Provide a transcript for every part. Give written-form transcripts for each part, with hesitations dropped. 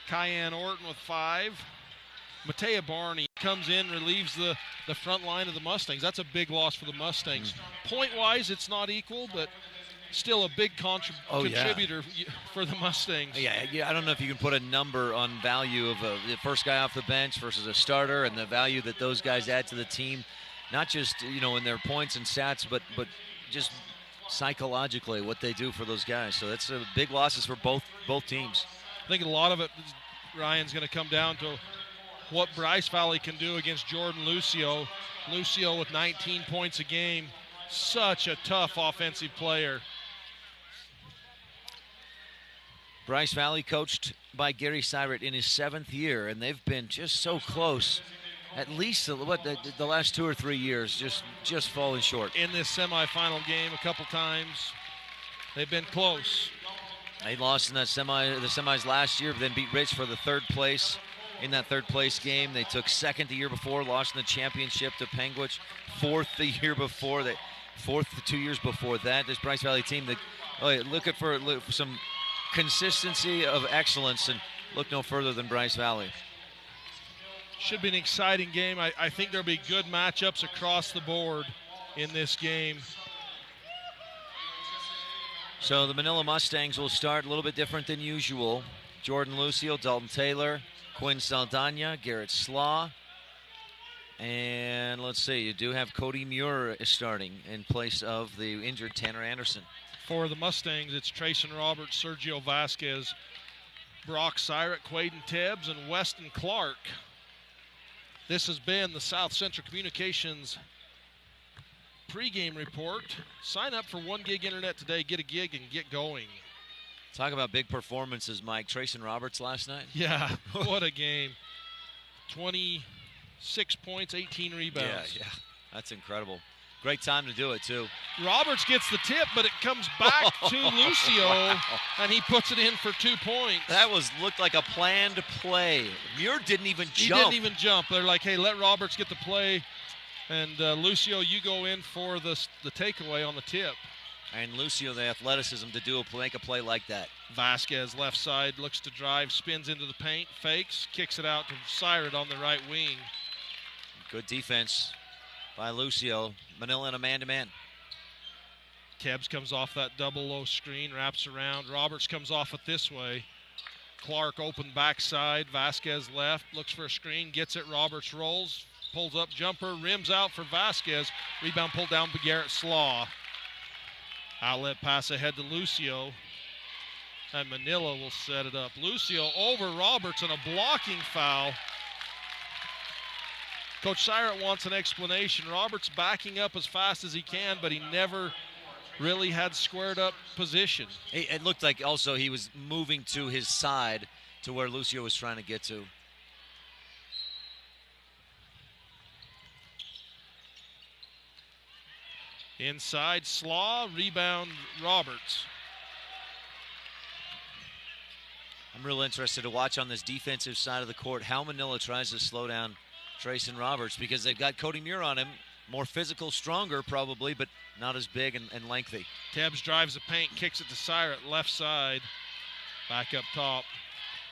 Cayenne Orton with 5. Matea Barney comes in, relieves the front line of the Mustangs. That's a big loss for the Mustangs. Point-wise, it's not equal, but still a big contributor for the Mustangs. Yeah, I don't know if you can put a number on value of the first guy off the bench versus a starter and the value that those guys add to the team, not just, in their points and stats, but just psychologically what they do for those guys. So that's big losses for both teams. I think a lot of it, Ryan's going to come down to what Bryce Valley can do against Jordan Lucio. Lucio with 19 points a game. Such a tough offensive player. Bryce Valley coached by Gary Syrett in his 7th year, and they've been just so close. At least the last 2 or 3 years, just falling short. In this semifinal game a couple times, they've been close. They lost in the semis last year, but then beat Rich for the 3rd place. In that 3rd place game, they took 2nd the year before, lost in the championship to Penguich. 4th the year before, 4th the 2 years before that. This Bryce Valley team, looking for some consistency of excellence, and look no further than Bryce Valley. Should be an exciting game. I think there'll be good matchups across the board in this game. So the Manila Mustangs will start a little bit different than usual. Jordan Lucio, Dalton Taylor, Quinn Saldana, Garrett Slaw. And let's see, you do have Cody Muir starting in place of the injured Tanner Anderson. For the Mustangs, it's Trayson Roberts, Sergio Vasquez, Brock Syrett, Quaden Tebbs, and Weston Clark. This has been the South Central Communications pregame report. Sign up for 1 gig internet today, get a gig, and get going. Talk about big performances, Mike. Trayson Roberts last night. Yeah, what a game. 26 points, 18 rebounds. Yeah, that's incredible. Great time to do it, too. Roberts gets the tip, but it comes back to Lucio, and he puts it in for 2 points. That looked like a planned play. Muir didn't even jump. He didn't even jump. They're like, hey, let Roberts get the play, and Lucio, you go in for the takeaway on the tip. And Lucio, the athleticism to make a play like that. Vasquez, left side, looks to drive, spins into the paint, fakes, kicks it out to Syrett on the right wing. Good defense by Lucio. Manila in a man-to-man. Tebbs comes off that double low screen, wraps around. Roberts comes off it this way. Clark open backside. Vasquez left, looks for a screen, gets it. Roberts rolls, pulls up jumper, rims out for Vasquez. Rebound pulled down by Garrett Slaw. Outlet pass ahead to Lucio. And Manila will set it up. Lucio over Roberts and a blocking foul. Coach Syrett wants an explanation. Roberts backing up as fast as he can, but he never really had squared up position. It looked like also he was moving to his side to where Lucio was trying to get to. Inside, Slaw, rebound, Roberts. I'm real interested to watch on this defensive side of the court how Manila tries to slow down Trayson Roberts, because they've got Cody Muir on him. More physical, stronger probably, but not as big and lengthy. Tebbs drives the paint, kicks it to Syrett, left side, back up top.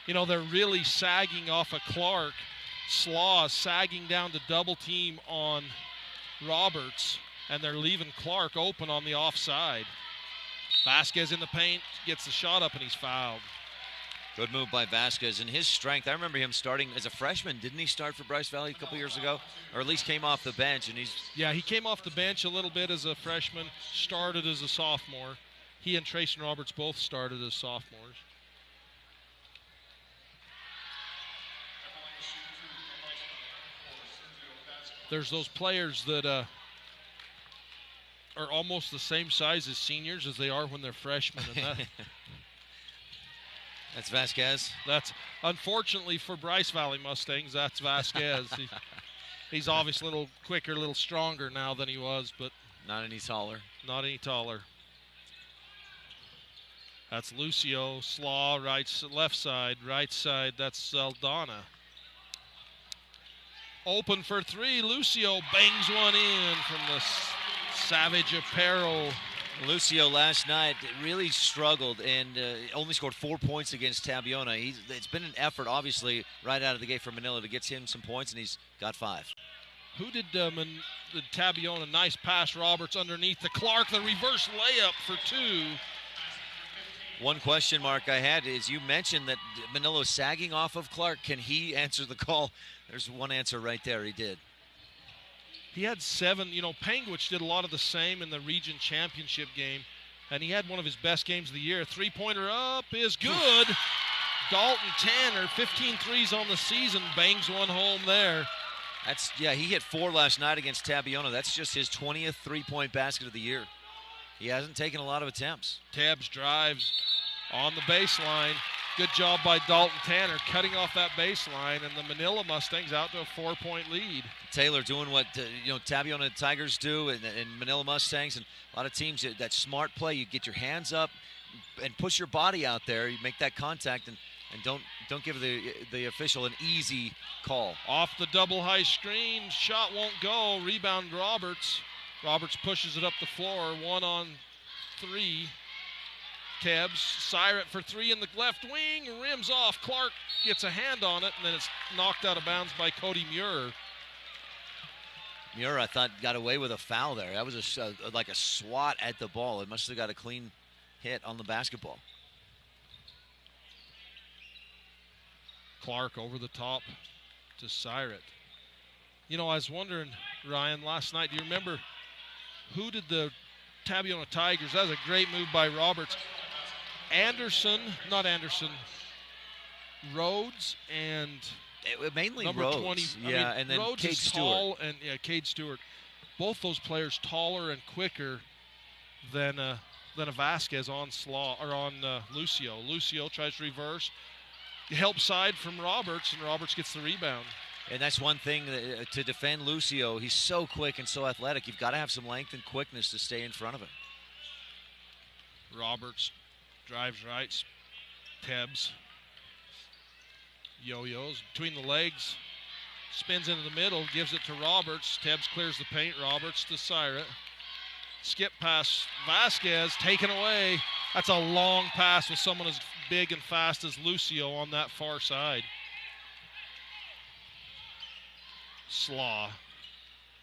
They're really sagging off of Clark. Slaw sagging down to double team on Roberts, and they're leaving Clark open on the offside. Vasquez in the paint, gets the shot up, and he's fouled. Good move by Vasquez, and his strength. I remember him starting as a freshman. Didn't he start for Bryce Valley a couple years ago? Or at least came off the bench, and he came off the bench a little bit as a freshman, started as a sophomore. He and Trayson Roberts both started as sophomores. There's those players that are almost the same size as seniors as they are when they're freshmen, and that's Vasquez. That's unfortunately for Bryce Valley Mustangs. That's Vasquez. He's obviously a little quicker, a little stronger now than he was, but not any taller. Not any taller. That's Lucio. Slaw, left side, right side. That's Saldana. Open for 3. Lucio bangs one in from the Savage Apparel Lucio last night really struggled and only scored 4 points against Tabiona. It's been an effort, obviously, right out of the gate for Manila to get him some points, and he's got 5. Who did the Tabiona? Nice pass, Roberts underneath the Clark, the reverse layup for 2. One question mark I had is you mentioned that Manilo's sagging off of Clark. Can he answer the call? There's one answer right there. He did. He had 7. Panguitch did a lot of the same in the region championship game, and he had one of his best games of the year. 3-pointer up is good. Dalton Tanner, 15 threes on the season, bangs one home there. He hit 4 last night against Tabiona. That's just his 20th 3-point basket of the year. He hasn't taken a lot of attempts. Tabs drives on the baseline. Good job by Dalton Tanner cutting off that baseline, and the Manila Mustangs out to a 4-point lead. Taylor doing what Tabiona Tigers do, and Manila Mustangs, and a lot of teams, that smart play. You get your hands up and push your body out there. You make that contact, and don't give the official an easy call. Off the double high screen, shot won't go. Rebound Roberts. Roberts pushes it up the floor. 1 on 3. Kebs, Syrat for 3 in the left wing, rims off. Clark gets a hand on it, and then it's knocked out of bounds by Cody Muir. Muir, I thought, got away with a foul there. That was like a swat at the ball. It must have got a clean hit on the basketball. Clark over the top to Syrat. I was wondering, Ryan, last night, do you remember who did the Tabiona Tigers? That was a great move by Roberts. Rhodes and mainly number Rhodes. 20. And then Rhodes Cade is Stewart. tall, and Cade Stewart. Both those players taller and quicker than a Vasquez on Lucio. Lucio tries to reverse. Help side from Roberts, and Roberts gets the rebound. And that's one thing to defend Lucio. He's so quick and so athletic. You've got to have some length and quickness to stay in front of him. Roberts drives right. Tebbs. Yo-yos between the legs. Spins into the middle, gives it to Roberts. Tebbs clears the paint. Roberts to Syrat. Skip pass. Vasquez taken away. That's a long pass with someone as big and fast as Lucio on that far side. Slaw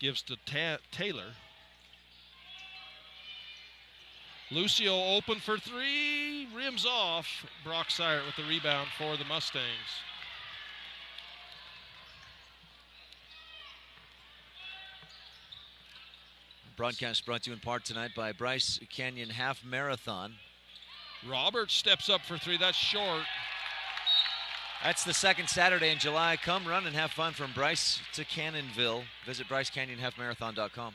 gives to Taylor. Lucio open for 3, rims off. Brock Syrat with the rebound for the Mustangs. Broadcast brought to you in part tonight by Bryce Canyon Half Marathon. Roberts steps up for 3. That's short. That's the second Saturday in July. Come run and have fun from Bryce to Cannonville. Visit BryceCanyonHalfMarathon.com.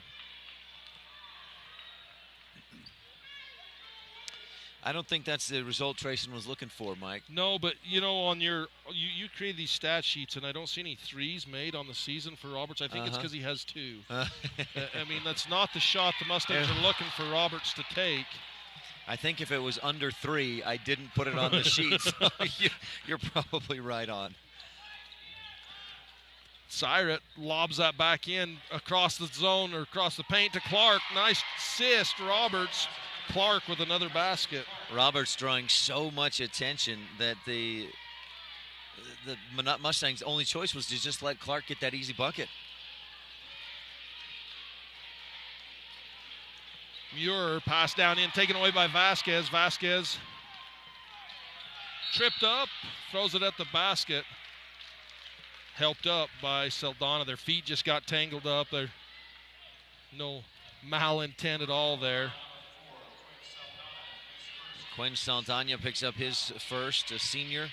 I don't think that's the result Trayson was looking for, Mike. No, but on you create these stat sheets, and I don't see any 3s made on the season for Roberts. I think it's because he has 2. That's not the shot the Mustangs are looking for Roberts to take. I think if it was under 3, I didn't put it on the sheet. So you're probably right on. Syrat lobs that back in across the zone or across the paint to Clark. Nice assist, Roberts. Clark with another basket. Roberts drawing so much attention that the Mustangs' only choice was to just let Clark get that easy bucket. Muir passed down in, taken away by Vasquez. Vasquez tripped up, throws it at the basket. Helped up by Saldana. Their feet just got tangled up. There's no malintent at all there. Quinn Saldana picks up his first, a senior.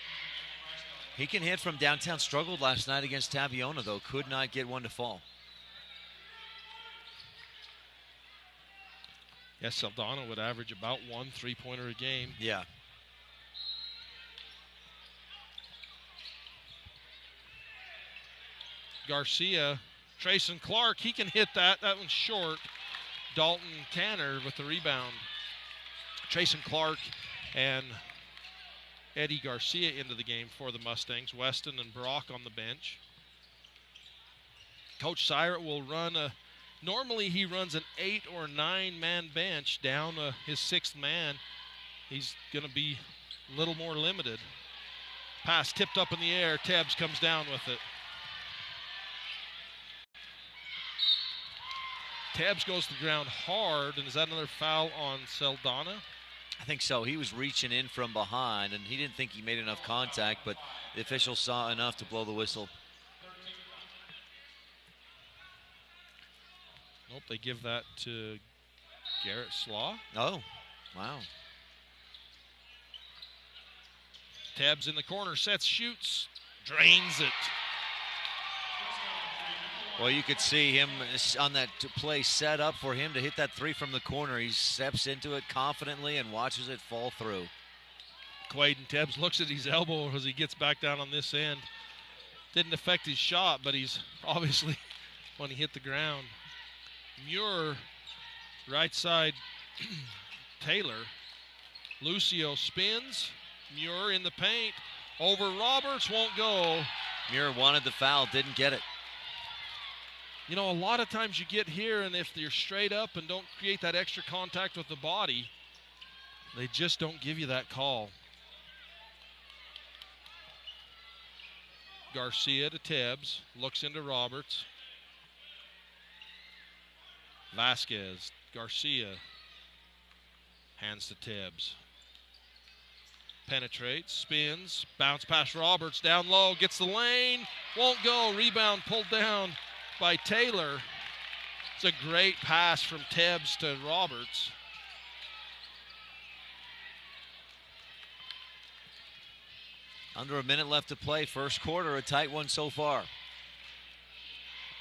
He can hit from downtown. Struggled last night against Tabiona, though. Could not get one to fall. Yes, Saldana would average about 1 3-pointer a game. Yeah. Garcia, Trayson Clark, he can hit that. That one's short. Dalton Tanner with the rebound. Trayson Clark and Eddie Garcia into the game for the Mustangs. Weston and Brock on the bench. Coach Syrat will run a Normally he runs an 8 or 9 man bench down his 6th man. He's going to be a little more limited. Pass tipped up in the air. Tebbs comes down with it. Tebbs goes to the ground hard, and is that another foul on Saldana? I think so. He was reaching in from behind, and he didn't think he made enough contact, but the official saw enough to blow the whistle. Nope, they give that to Garrett Slaw. Oh, wow. Tebbs in the corner, sets, shoots, drains it. Well, you could see him on that play set up for him to hit that 3 from the corner. He steps into it confidently and watches it fall through. Quaden Tebbs looks at his elbow as he gets back down on this end. Didn't affect his shot, but he's obviously, when he hit the ground. Muir, right side, Taylor. Lucio spins. Muir in the paint. Over Roberts, won't go. Muir wanted the foul, didn't get it. You know, a lot of times you get here, and if you're straight up and don't create that extra contact with the body, they just don't give you that call. Garcia to Tebbs, looks into Roberts. Vasquez, Garcia, hands to Tebbs. Penetrates, spins, bounce past Roberts, down low, gets the lane, won't go, rebound pulled down by Taylor. It's a great pass from Tebbs to Roberts. Under a minute left to play, first quarter, a tight one so far.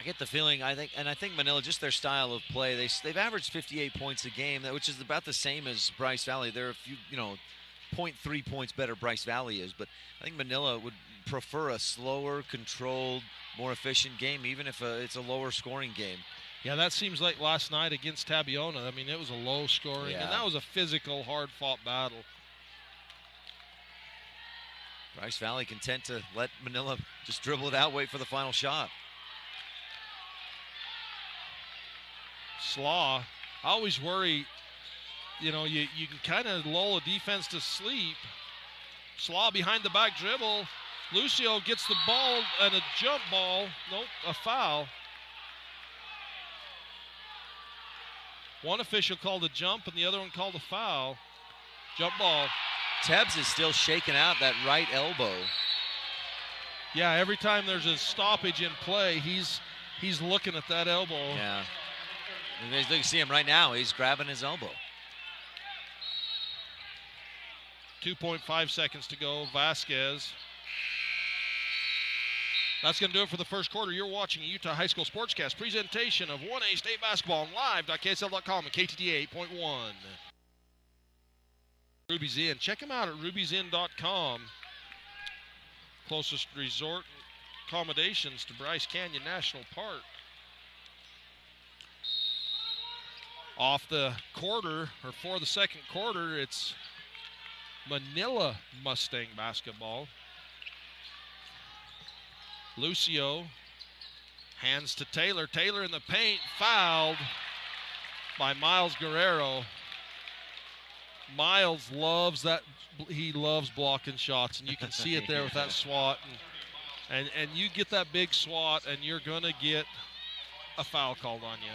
I get the feeling, I think Manila, just their style of play, they've averaged 58 points a game, which is about the same as Bryce Valley. They're a few, 0.3 points better Bryce Valley is, but I think Manila would prefer a slower, controlled, more efficient game, even if it's a lower scoring game. Yeah, that seems like last night against Tabiona. I mean, it was a low scoring, and that was a physical, hard-fought battle. Bryce Valley content to let Manila just dribble it out, wait for the final shot. Slaw, I always worry, you can kind of lull a defense to sleep. Slaw behind the back dribble. Lucio gets the ball and a jump ball. Nope, a foul. One official called a jump and the other one called a foul. Jump ball. Tebbs is still shaking out that right elbow. Yeah, every time there's a stoppage in play, he's looking at that elbow. Yeah. You can see him right now. He's grabbing his elbow. 2.5 seconds to go. Vasquez. That's going to do it for the first quarter. You're watching a Utah High School Sportscast presentation of 1A State Basketball on live.ksl.com and KTDA 8.1. Ruby's Inn. Check them out at ruby'sinn.com. Closest resort accommodations to Bryce Canyon National Park. Off the quarter, or for the second quarter, it's Manila Mustang basketball. Lucio hands to Taylor. Taylor in the paint, fouled by Miles Guerrero. Miles loves that. He loves blocking shots, and you can see it there with that swat. And you get that big swat, and you're going to get a foul called on you.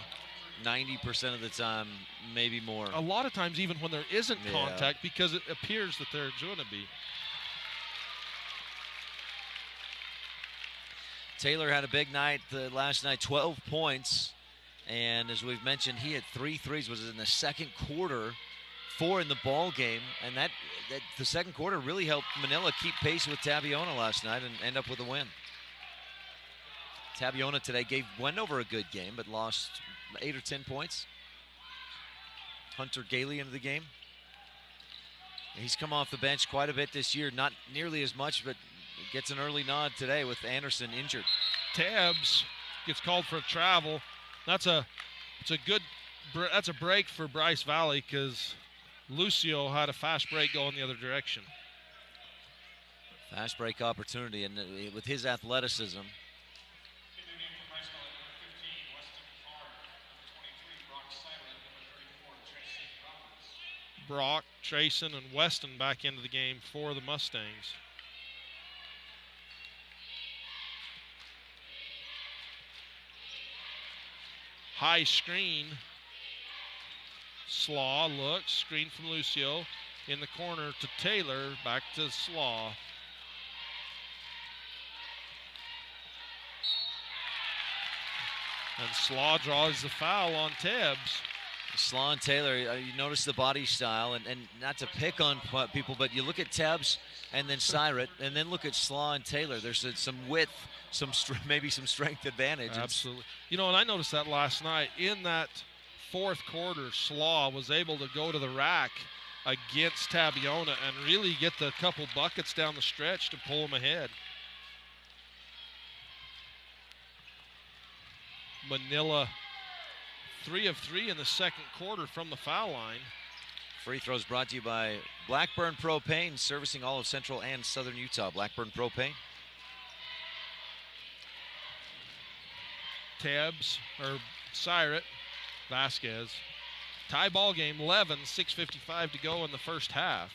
90% of the time, maybe more. A lot of times, even when there isn't contact, because it appears that there's going to be. Taylor had a big night last night, 12 points. And as we've mentioned, he had 3 threes, was in the second quarter, 4 in the ball game. And that the second quarter really helped Manila keep pace with Tabiona last night and end up with a win. Tabiona today gave Wendover a good game, but lost 8 or 10 points. Hunter Gailey into the game. He's come off the bench quite a bit this year, not nearly as much, but gets an early nod today with Anderson injured. Tebbs gets called for a travel. That's a break for Bryce Valley because Lucio had a fast break going the other direction. Fast break opportunity, and with his athleticism. Brock, Trayson, and Weston back into the game for the Mustangs. High screen. Slaw looks, screen from Lucio. In the corner to Taylor, back to Slaw. And Slaw draws the foul on Tebbs. Slaw and Taylor, you notice the body style, and not to pick on people, but you look at Tebbs and then Syrat, and then look at Slaw and Taylor. There's some width, maybe some strength advantage. Absolutely. You know, and I noticed that last night. In that fourth quarter, Slaw was able to go to the rack against Tabiona and really get the couple buckets down the stretch to pull them ahead. Manila 3 of 3 in the second quarter from the foul line. Free throws brought to you by Blackburn Propane, servicing all of Central and Southern Utah. Blackburn Propane. Tebbs, or Syrat, Vasquez. Tie ball game, 11, 6:55 to go in the first half.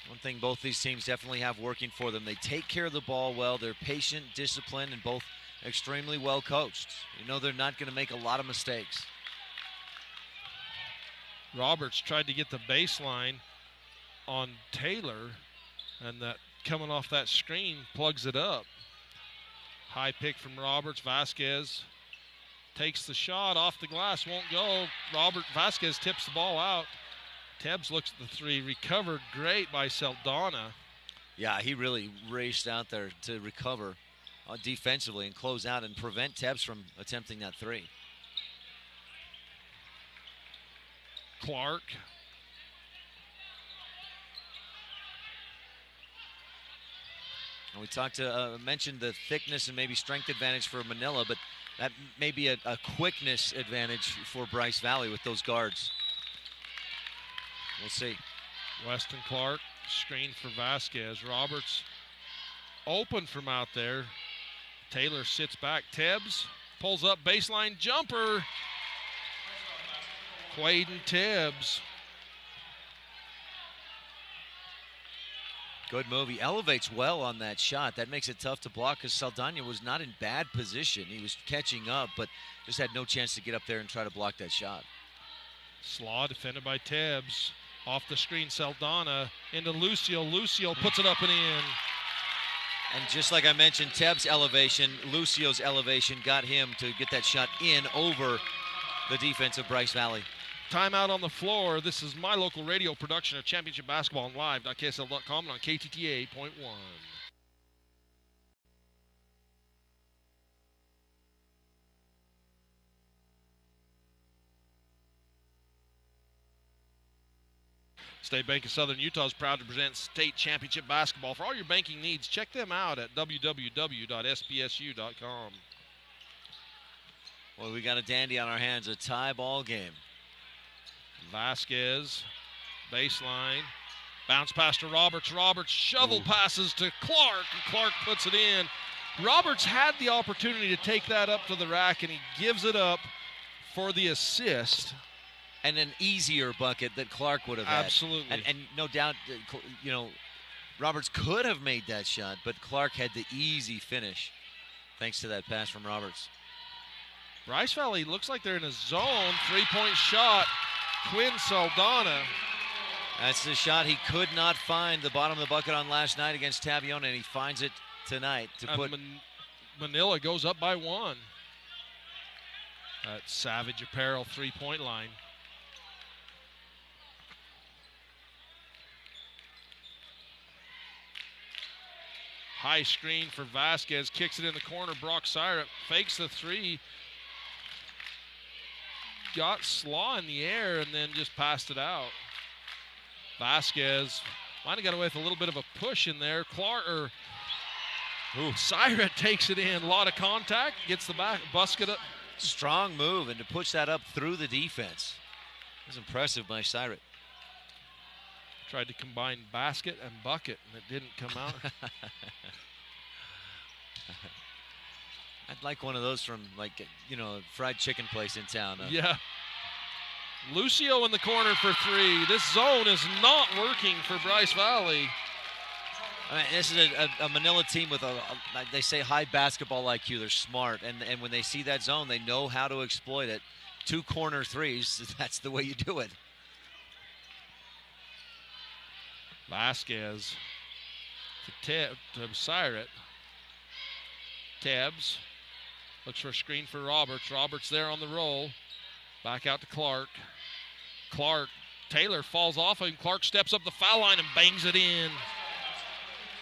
One thing both these teams definitely have working for them, they take care of the ball well. They're patient, disciplined, and both extremely well coached. You know they're not going to make a lot of mistakes. Roberts tried to get the baseline on Taylor, and that coming off that screen plugs it up. High pick from Roberts. Vasquez takes the shot off the glass, won't go. Vasquez tips the ball out. Tebbs looks at the three, recovered great by Saldana. Yeah, he really raced out there to recover defensively and close out and prevent Tebbs from attempting that three. Clark. And we mentioned the thickness and maybe strength advantage for Manila, but that may be a quickness advantage for Bryce Valley with those guards. We'll see. Weston Clark, screen for Vasquez. Roberts open from out there. Taylor sits back. Tebbs pulls up baseline jumper. Quaden Tebbs. Good move. He elevates well on that shot. That makes it tough to block because Saldana was not in bad position. He was catching up, but just had no chance to get up there and try to block that shot. Slaw defended by Tebbs. Off the screen, Saldana into Lucio. Lucio puts it up and in. And just like I mentioned, Tebbs' elevation, Lucio's elevation got him to get that shot in over the defense of Bryce Valley. Timeout on the floor. This is my local radio production of Championship Basketball on live.ksl.com and on KTTA 8.1. State Bank of Southern Utah is proud to present State Championship Basketball. For all your banking needs, check them out at www.sbsu.com. Well, we got a dandy on our hands, a tie ball game. Vasquez, baseline, bounce pass to Roberts. Roberts shovel passes to Clark, and Clark puts it in. Roberts had the opportunity to take that up to the rack, and he gives it up for the assist. And an easier bucket that Clark would have had. Absolutely. And no doubt, Roberts could have made that shot, but Clark had the easy finish thanks to that pass from Roberts. Bryce Valley looks like they're in a zone. Three-point shot. Quinn Saldana. That's the shot he could not find the bottom of the bucket on last night against Tabiona, and he finds it tonight to put. Manila goes up by one. At Savage Apparel three-point line. High screen for Vasquez, kicks it in the corner. Brock Syrat fakes the three. Got Slaw in the air and then just passed it out. Vasquez might have got away with a little bit of a push in there. Syrat takes it in. A lot of contact, gets the basket up. Strong move, and to push that up through the defense was impressive by Syrat. Tried to combine basket and bucket, and it didn't come out. I'd like one of those from, like, a fried chicken place in town. Yeah. Lucio in the corner for three. This zone is not working for Bryce Valley. I mean, this is a Manila team with they say high basketball IQ. They're smart, and when they see that zone, they know how to exploit it. 2 corner threes, that's the way you do it. Vasquez to Siret. Tebbs looks for a screen for Roberts. Roberts there on the roll. Back out to Clark. Taylor falls off and Clark steps up the foul line and bangs it in.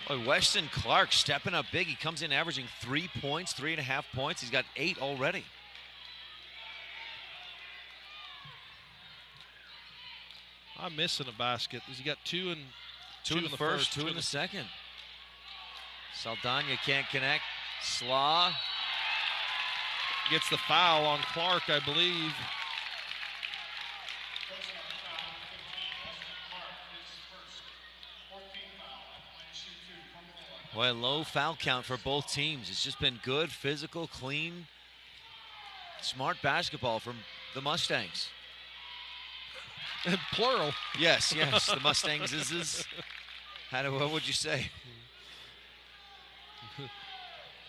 Boy, Weston Clark stepping up big. He comes in averaging 3 points, 3.5 points. He's got 8 already. I'm missing a basket. He got two in the first, 2 in the second. Saldana can't connect. Slaw gets the foul on Clark, I believe. Boy, a low foul count for both teams. It's just been good, physical, clean, smart basketball from the Mustangs. And plural. Yes, the Mustangs is. What would you say?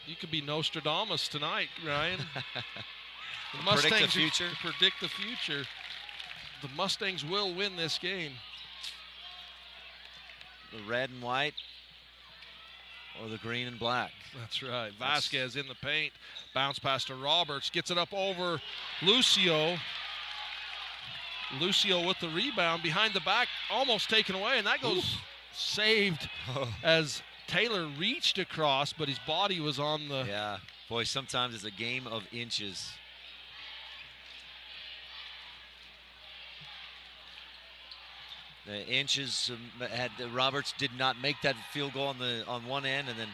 You could be Nostradamus tonight, Ryan. The Predict the future. Predict the future. The Mustangs will win this game. The red and white or the green and black. That's right. Vasquez in the paint. Bounce pass to Roberts. Gets it up over Lucio. Lucio with the rebound behind the back. Almost taken away. And that goes saved as Taylor reached across, but his body was on the... Yeah. Boy, sometimes it's a game of inches. The inches Roberts did not make that field goal on one end, and then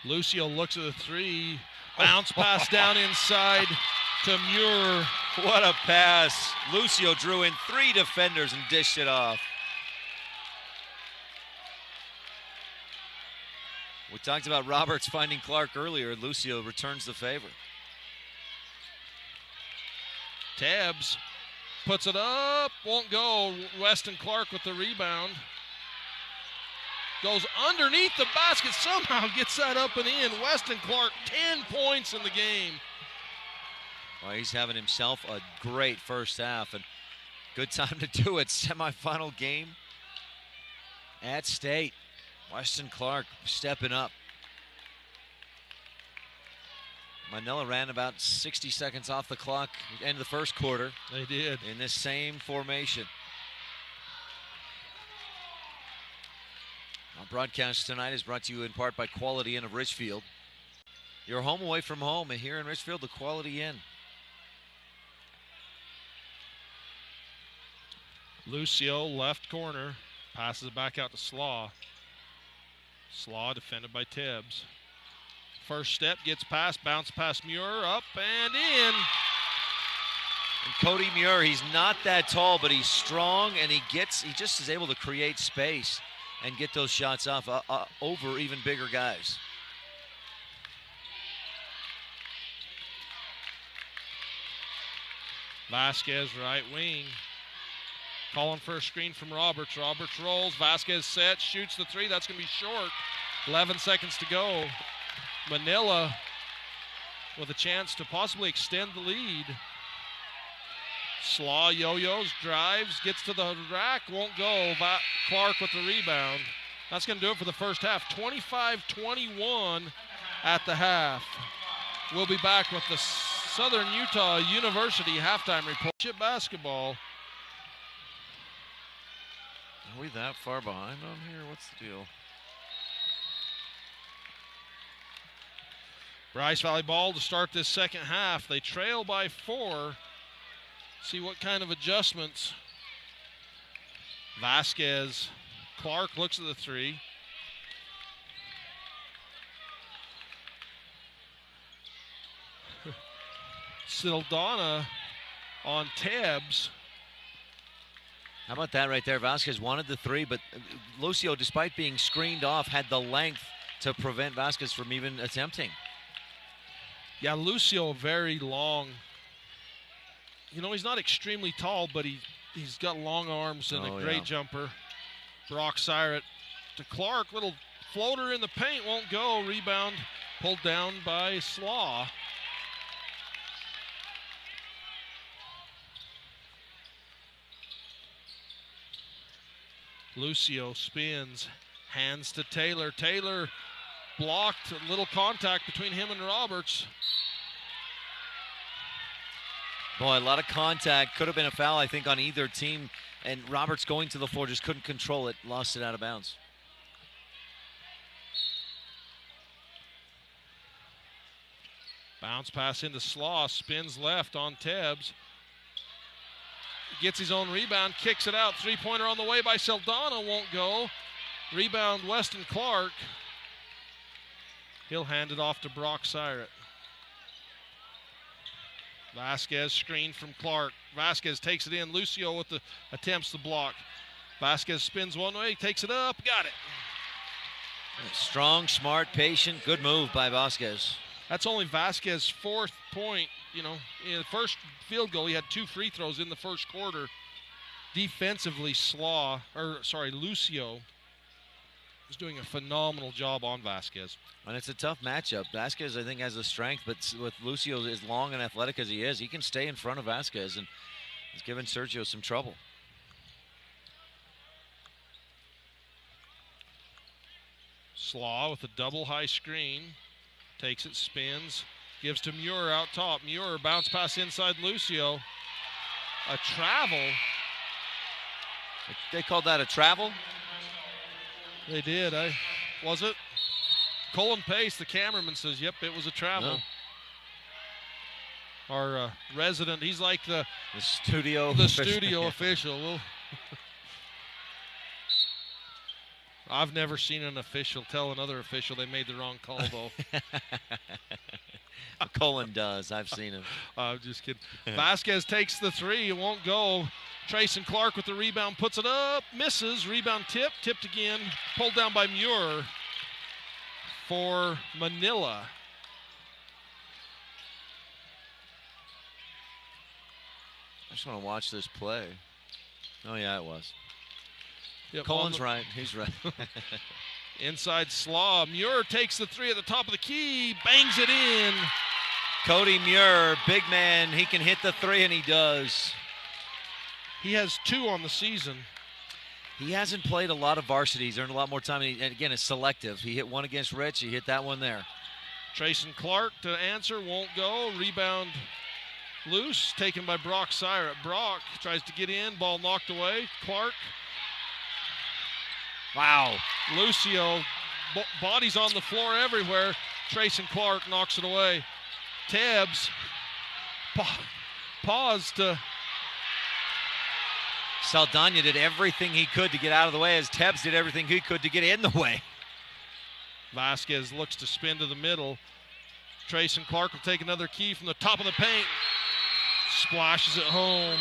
Lucio looks at the three. Bounce pass down inside to Muir. What a pass. Lucio drew in 3 defenders and dished it off. We talked about Roberts finding Clark earlier. Lucio returns the favor. Tebbs puts it up, won't go. Weston Clark with the rebound. Goes underneath the basket, somehow gets that up and in. Weston Clark, 10 points in the game. Well, he's having himself a great first half, and good time to do it. Semifinal game at State. Weston Clark stepping up. Manila ran about 60 seconds off the clock end of the first quarter. They did. In this same formation. Our broadcast tonight is brought to you in part by Quality Inn of Richfield. Your home away from home, and here in Richfield, the Quality Inn. Lucio, left corner, passes it back out to Slaw. Slaw defended by Tebbs. First step, gets past, bounce past Muir, up and in. And Cody Muir, he's not that tall, but he's strong, and he just is able to create space and get those shots off over even bigger guys. Vasquez, right wing. Calling for a screen from Roberts. Roberts rolls. Vasquez sets, shoots the three. That's going to be short. 11 seconds to go. Manila with a chance to possibly extend the lead. Slaw yo-yos, drives, gets to the rack, won't go. Clark with the rebound. That's going to do it for the first half. 25-21 at the half. We'll be back with the Southern Utah University halftime report. Basketball. Are we that far behind on here? What's the deal? Bryce Valley ball to start this second half. They trail by 4. See what kind of adjustments. Vasquez. Clark looks at the three. Sildana on Tebbs. How about that right there? Vasquez wanted the three, but Lucio, despite being screened off, had the length to prevent Vasquez from even attempting. Yeah, Lucio, very long. You know, he's not extremely tall, but he's got long arms and a great jumper. Brock Syrett to Clark. Little floater in the paint, won't go. Rebound pulled down by Slaw. Lucio spins, hands to Taylor. Taylor blocked, a little contact between him and Roberts. Boy, a lot of contact. Could have been a foul, I think, on either team. And Roberts going to the floor, just couldn't control it. Lost it out of bounds. Bounce pass into Slaw. Spins left on Tebbs. Gets his own rebound, kicks it out. Three-pointer on the way by Saldana, won't go. Rebound Weston Clark. He'll hand it off to Brock Syrett. Vasquez screen from Clark. Vasquez takes it in. Lucio with the attempts to block. Vasquez spins one way, takes it up, got it. Strong, smart, patient, good move by Vasquez. That's only Vasquez's fourth point. You know, in the first field goal, he had 2 free throws in the first quarter. Defensively, Lucio is doing a phenomenal job on Vasquez. And it's a tough matchup. Vasquez, I think, has the strength, but with Lucio as long and athletic as he is, he can stay in front of Vasquez, and he's given Sergio some trouble. Slaw with a double high screen. Takes it, spins, gives to Muir out top. Muir bounce pass inside Lucio. A travel. They called that a travel? They did. Was it? Colin Pace, the cameraman, says, yep, it was a travel. No. Our resident, he's like the studio official. I've never seen an official tell another official they made the wrong call, though. Colin does. I've seen him. I'm just kidding. Vasquez takes the three. It won't go. Trayson Clark with the rebound, puts it up, misses. Rebound tipped again. Pulled down by Muir for Manila. I just want to watch this play. Oh, yeah, it was. Yep, Colin's right. He's right. Inside Slaw. Muir takes the three at the top of the key, bangs it in. Cody Muir, big man. He can hit the three, and he does. He has 2 on the season. He hasn't played a lot of varsity. He's earned a lot more time, and again, it's selective. He hit one against Rich. He hit that one there. Trayson Clark to answer, won't go. Rebound loose, taken by Brock Syrett. Brock tries to get in, ball knocked away. Clark. Wow. Lucio, bodies on the floor everywhere. Trayson Clark knocks it away. Tebbs paused to. Saldana did everything he could to get out of the way as Tebbs did everything he could to get in the way. Vasquez looks to spin to the middle. Trayson Clark will take another key from the top of the paint. Splashes it home.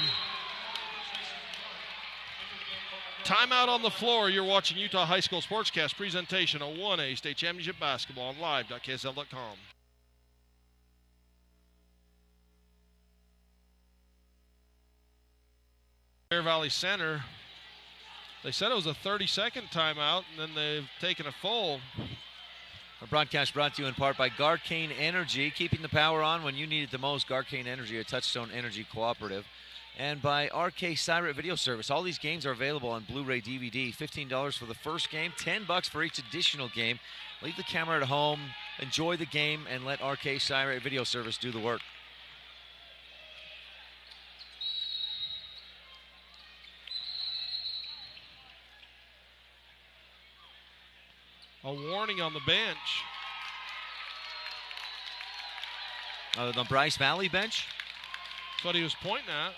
Timeout on the floor. You're watching Utah High School Sportscast presentation of 1A State Championship Basketball on live.ksl.com. Bear Valley Center. They said it was a 30-second timeout, and then they've taken a full. Our broadcast brought to you in part by Garcane Energy, keeping the power on when you need it the most. Garcane Energy, a Touchstone Energy cooperative. And by RK Syrett Video Service. All these games are available on Blu-ray DVD. $15 for the first game, $10 for each additional game. Leave the camera at home, enjoy the game, and let RK Syrett Video Service do the work. A warning on the bench. The Bryce Valley bench? That's what he was pointing at.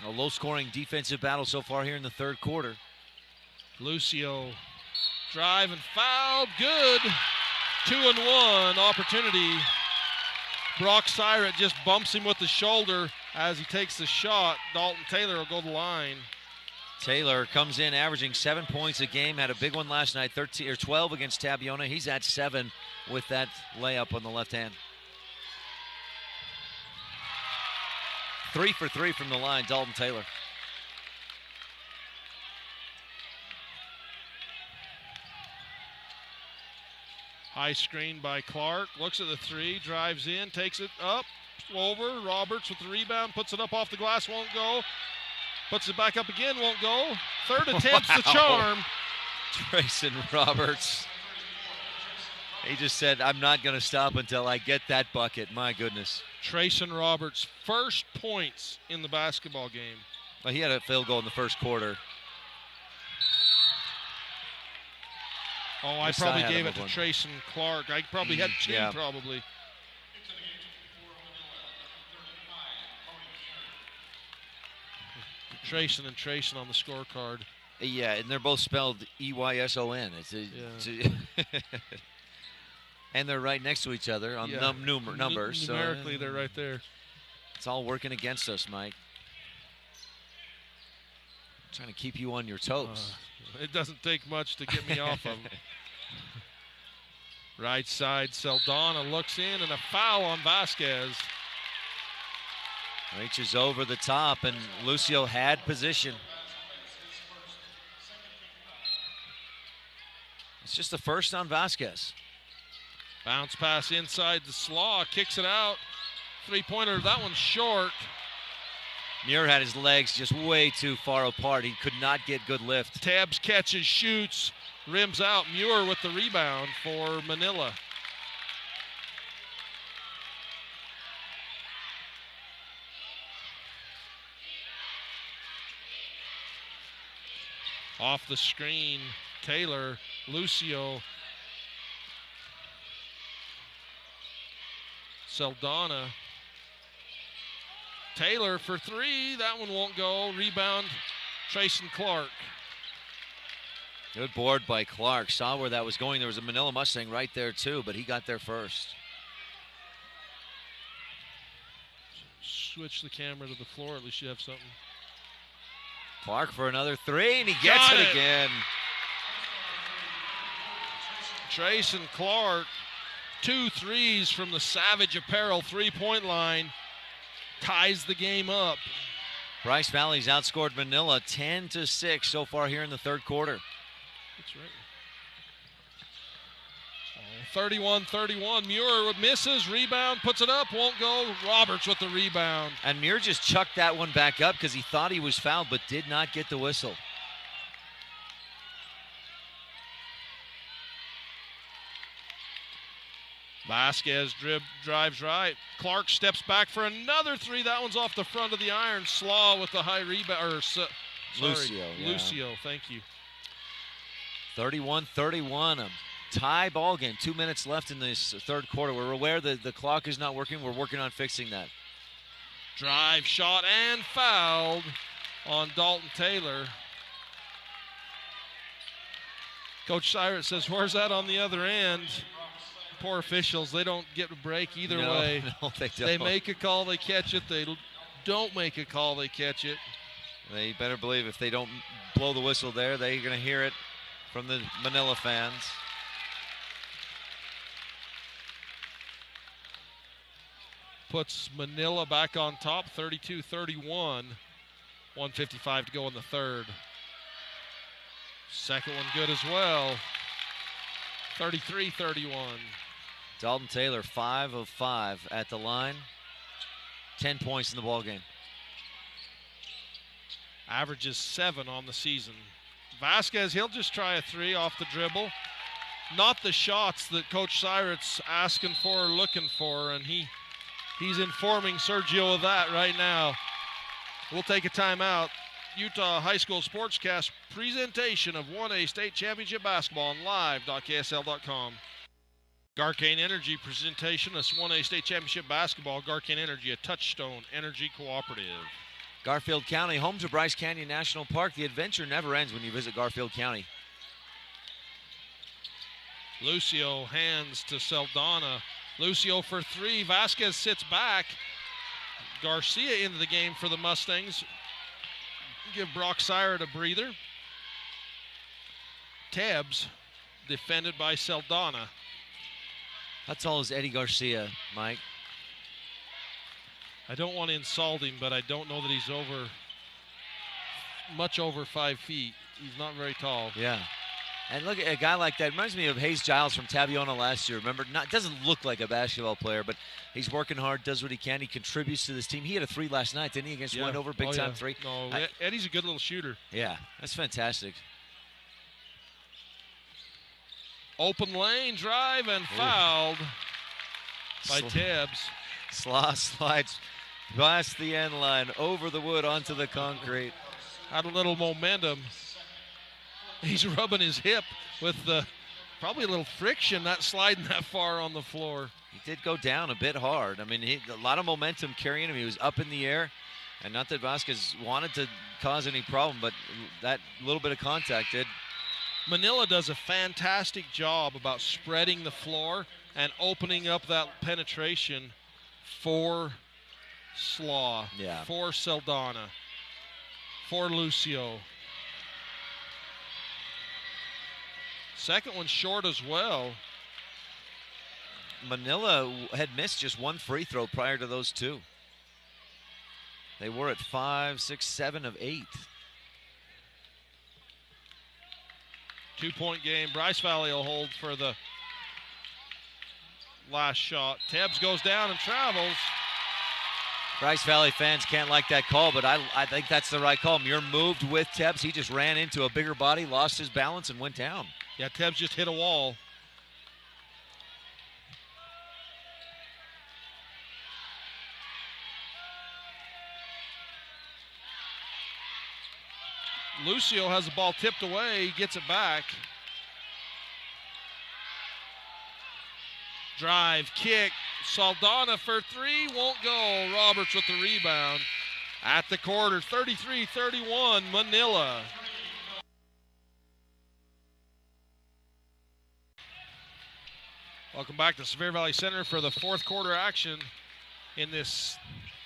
A low-scoring defensive battle so far here in the third quarter. Lucio drive and foul. Good. 2-and-1 opportunity. Brock Syrett just bumps him with the shoulder. As he takes the shot, Dalton Taylor will go to the line. Taylor comes in averaging 7 points a game. Had a big one last night, 13 or 12 against Tabiona. He's at 7 with that layup on the left hand. 3 for 3 from the line, Dalton Taylor. High screen by Clark. Looks at the three, drives in, takes it up, over. Roberts with the rebound, puts it up off the glass, won't go. Puts it back up again, won't go. Third attempt's the charm. Trayson Roberts. He just said, I'm not going to stop until I get that bucket. My goodness. Trayson Roberts' first points in the basketball game. Well, he had a field goal in the first quarter. Oh, I probably gave it to Trayson Clark. I probably had two, probably. Trayson and Trayson on the scorecard. Yeah, and they're both spelled E-Y-S-O-N. And they're right next to each other on numbers. Numerically, they're right there. It's all working against us, Mike. Trying to keep you on your toes. It doesn't take much to get me off of them. Right side, Saldana looks in, and a foul on Vasquez. Reaches over the top, and Lucio had position. It's just the first on Vasquez. Bounce pass inside to Slaw, kicks it out. Three-pointer, that one's short. Muir had his legs just way too far apart. He could not get good lift. Tabbs catches, shoots, rims out. Muir with the rebound for Manila. Off the screen, Taylor, Lucio, Saldana. Taylor for three, that one won't go. Rebound, Trayson Clark. Good board by Clark. Saw where that was going. There was a Manila Mustang right there too, but he got there first. Switch the camera to the floor, at least you have something. Clark for another three, and he gets it again. Trayson Clark, 2 threes from the Savage Apparel three-point line, ties the game up. Bryce Valley's outscored Manila 10-6 so far here in the third quarter. That's right. 31-31. Muir misses, rebound, puts it up, won't go. Roberts with the rebound. And Muir just chucked that one back up because he thought he was fouled but did not get the whistle. Vasquez drives right. Clark steps back for another three. That one's off the front of the iron. Slaw with the high rebound. Lucio, thank you. 31-31. Tie ball game. 2 minutes left in this third quarter. We're aware that the clock is not working. We're working on fixing that. Drive, shot, and fouled on Dalton Taylor. Coach Cyrus says, where's that on the other end? Poor officials, they don't get a break either way. No, they don't. They make a call, they catch it. They don't make a call, they catch it. They better believe if they don't blow the whistle there, they're going to hear it from the Manila fans. Puts Manila back on top, 32-31. 1:55 to go in the third. Second one good as well. 33-31. Dalton Taylor, 5 of 5 at the line. 10 points in the ballgame. Averages 7 on the season. Vasquez, he'll just try a three off the dribble. Not the shots that Coach Cyrus asking for or looking for, and he's informing Sergio of that right now. We'll take a timeout. Utah High School Sportscast presentation of 1A State Championship Basketball on live.ksl.com. Garcane Energy presentation of 1A State Championship Basketball. Garcane Energy, a Touchstone Energy Cooperative. Garfield County, home to Bryce Canyon National Park. The adventure never ends when you visit Garfield County. Lucio hands to Saldana. Lucio for three. Vasquez sits back. Garcia into the game for the Mustangs. Give Brock Sirett a breather. Tebbs defended by Saldana. How tall is Eddie Garcia, Mike? I don't want to insult him, but I don't know that he's much over 5 feet. He's not very tall. Yeah. And look at a guy like that. Reminds me of Hayes Giles from Taviona last year. Remember, doesn't look like a basketball player, but he's working hard, does what he can. He contributes to this team. He had a 3 last night, didn't he, against Wendover? Big time 3. No, Eddie's a good little shooter. Yeah, that's fantastic. Open lane, drive, and fouled by Tebbs. Slaw slides past the end line, over the wood, onto the concrete. Had a little momentum. He's rubbing his hip with probably a little friction, not sliding that far on the floor. He did go down a bit hard. I mean, a lot of momentum carrying him. He was up in the air. And not that Vasquez wanted to cause any problem, but that little bit of contact did. Manila does a fantastic job about spreading the floor and opening up that penetration for Slaw, for Saldana, for Lucio. Second one short as well. Manila had missed just 1 free throw prior to those 2. They were at 5, 6, 7 of 8. 2-point game. Bryce Valley will hold for the last shot. Tebbs goes down and travels. Bryce Valley fans can't like that call, but I think that's the right call. Muir moved with Tebbs. He just ran into a bigger body, lost his balance, and went down. Yeah, Tebbs just hit a wall. Lucio has the ball tipped away. He gets it back. Drive, kick. Saldana for 3. Won't go. Roberts with the rebound. At the quarter, 33-31, Manila. Welcome back to Sevier Valley Center for the 4th quarter action in this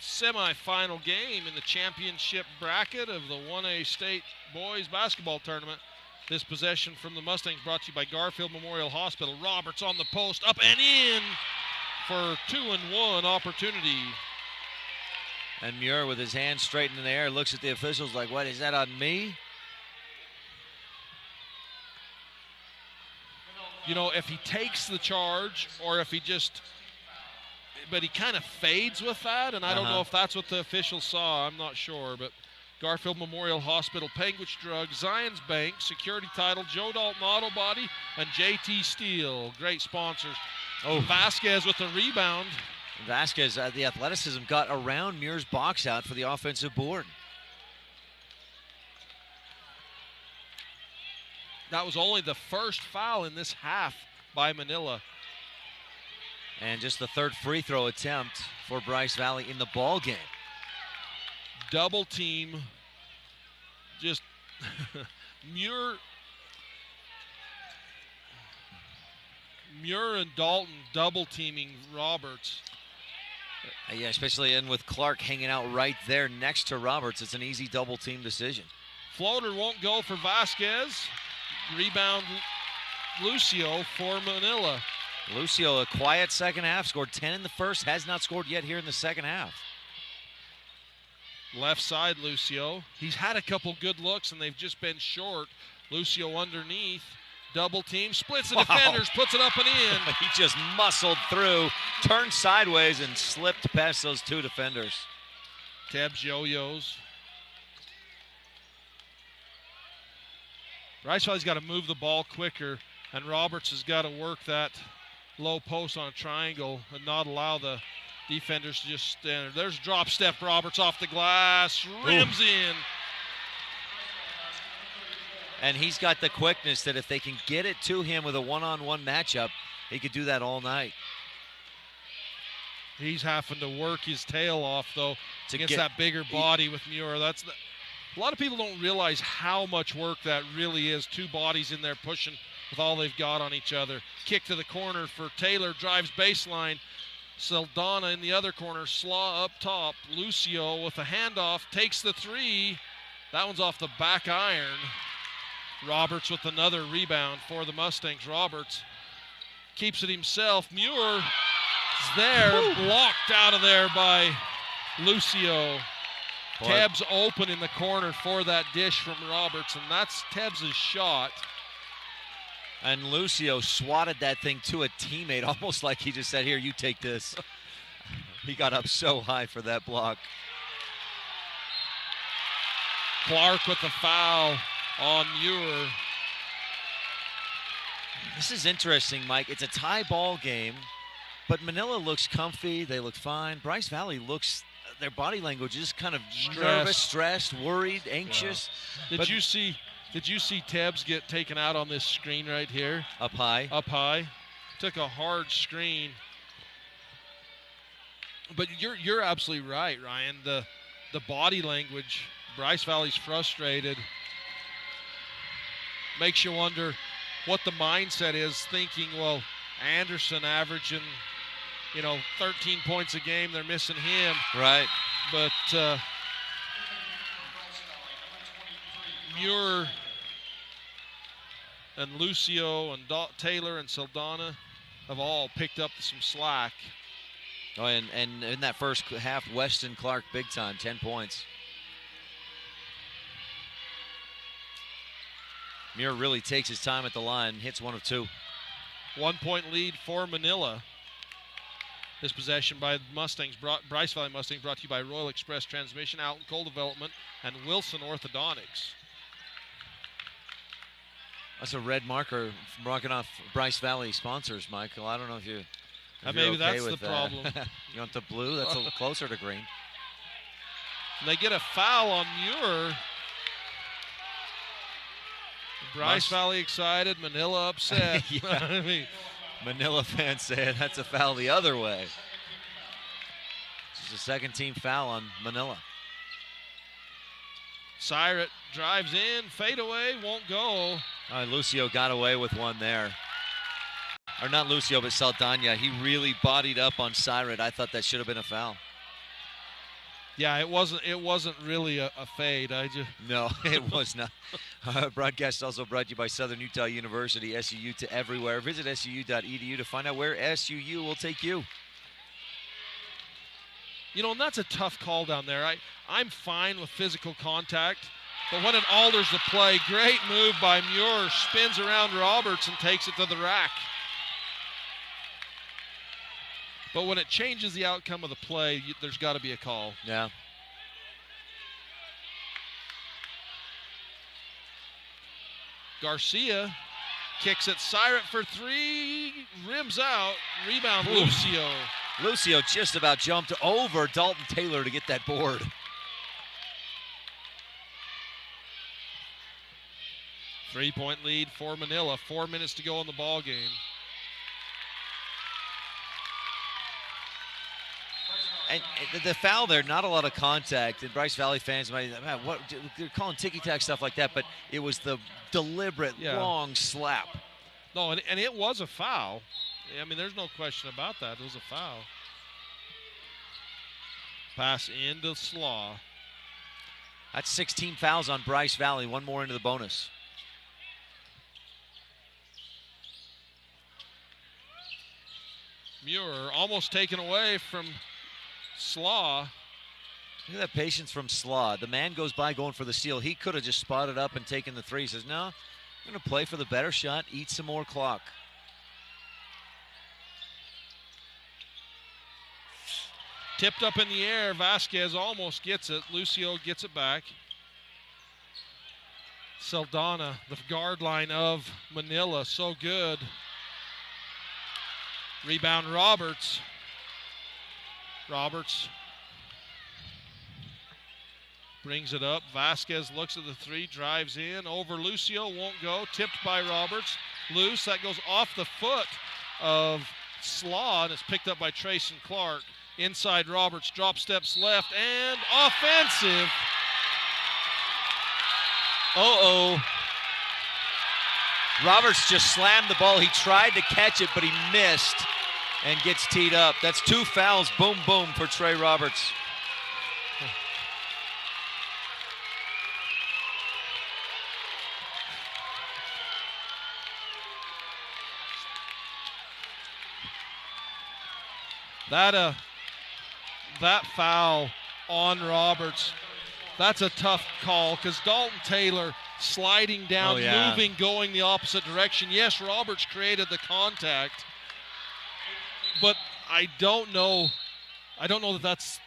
semifinal game in the championship bracket of the 1A State Boys Basketball Tournament. This possession from the Mustangs brought to you by Garfield Memorial Hospital. Roberts on the post, up and in for 2-and-1 opportunity. And Muir with his hands straight in the air looks at the officials like, what, is that on me? You know, if he takes the charge or if he just, but he kind of fades with that, and I don't know if that's what the officials saw. I'm not sure, but Garfield Memorial Hospital, Penguich Drug, Zions Bank, Security Title, Joe Dalton Auto Body, and JT Steel. Great sponsors. Vasquez with the rebound. Vasquez, the athleticism got around Muir's box out for the offensive board. That was only the first foul in this half by Manila. And just the 3rd free throw attempt for Bryce Valley in the ball game. Double team. Just Muir and Dalton double teaming Roberts. Yeah, especially in with Clark hanging out right there next to Roberts. It's an easy double team decision. Floater won't go for Vasquez. Rebound Lucio for Manila. Lucio, a quiet second half, scored 10 in the first, has not scored yet here in the second half. Left side, Lucio. He's had a couple good looks, and they've just been short. Lucio underneath. Double team, splits the defenders, puts it up and in. He just muscled through, turned sideways, and slipped past those 2 defenders. Tebbs yo-yos. Bryce Valley's got to move the ball quicker, and Roberts has got to work that low post on a triangle and not allow the defenders to just stand there. There's drop step. Roberts off the glass, rims in. And he's got the quickness that if they can get it to him with a one-on-one matchup, he could do that all night. He's having to work his tail off, though, against that bigger body with Muir. A lot of people don't realize how much work that really is. 2 bodies in there pushing with all they've got on each other. Kick to the corner for Taylor, drives baseline. Saldana in the other corner, Slaw up top. Lucio with a handoff, takes the three. That one's off the back iron. Roberts with another rebound for the Mustangs. Roberts keeps it himself. Muir is there, blocked out of there by Lucio. Tebbs open in the corner for that dish from Roberts, and that's Tebbs' shot. And Lucio swatted that thing to a teammate, almost like he just said, here, you take this. He got up so high for that block. Clark with the foul on Muir. This is interesting, Mike. It's a tie ball game, but Manila looks comfy. They look fine. Bryce Valley looks, their body language is kind of nervous, stressed, worried, anxious. Yeah. Did you see Tebbs get taken out on this screen right here? Up high. Up high. Took a hard screen. But you're absolutely right, Ryan. The body language, Bryce Valley's frustrated. Makes you wonder what the mindset is, thinking, well, Anderson averaging, 13 points a game, they're missing him. Right. But Muir and Lucio and Taylor and Saldana have all picked up some slack. Oh, and in that first half, Weston Clark big time, 10 points. Muir really takes his time at the line, hits one of two. 1 point lead for Manila. This possession by the Mustangs, Bryce Valley Mustangs, brought to you by Royal Express Transmission, Alton Coal Development, and Wilson Orthodontics. That's a red marker marking off Bryce Valley sponsors, Michael. I don't know if you. Maybe that's the problem. You want the blue? That's a little closer to green. And they get a foul on Muir. Bryce Valley excited, Manila upset. I mean, Manila fans saying that's a foul the other way. This is a second team foul on Manila. Syrat drives in, fadeaway, won't go. Lucio got away with one there. Or not Lucio, but Saldana. He really bodied up on Syrat. I thought that should have been a foul. Yeah, it wasn't really a fade. No, it was not. Broadcast also brought to you by Southern Utah University, SUU to everywhere. Visit SUU.edu to find out where SUU will take you. And that's a tough call down there. I'm fine with physical contact, but when it alters the play, great move by Muir, spins around Roberts and takes it to the rack. But when it changes the outcome of the play, there's got to be a call. Yeah. Garcia kicks it. Syrat for three. Rims out. Rebound, Lucio. Lucio just about jumped over Dalton Taylor to get that board. Three-point lead for Manila. 4 minutes to go in the ball game. And the foul there, not a lot of contact. And Bryce Valley fans might, what they're calling ticky-tack stuff like that, but it was the deliberate long slap. No, and it was a foul. I mean, there's no question about that. It was a foul. Pass into Slaw. That's 16 fouls on Bryce Valley. One more into the bonus. Muir almost taken away from Slaw. Look at that patience from Slaw. The man goes by going for the steal. He could have just spotted up and taken the three. He says, no, I'm going to play for the better shot, eat some more clock. Tipped up in the air. Vasquez almost gets it. Lucio gets it back. Saldana, the guard line of Manila, so good. Rebound Roberts. Roberts brings it up. Vasquez looks at the three, drives in, over Lucio, won't go. Tipped by Roberts. Loose, that goes off the foot of Slaw, and it's picked up by Trayson Clark. Inside Roberts, drop steps left, and offensive. Roberts just slammed the ball. He tried to catch it, but he missed. and gets teed up. That's 2 fouls, boom, boom, for Trey Roberts. That foul on Roberts, that's a tough call because Dalton Taylor sliding down, moving, going the opposite direction. Yes, Roberts created the contact, but I don't know that that's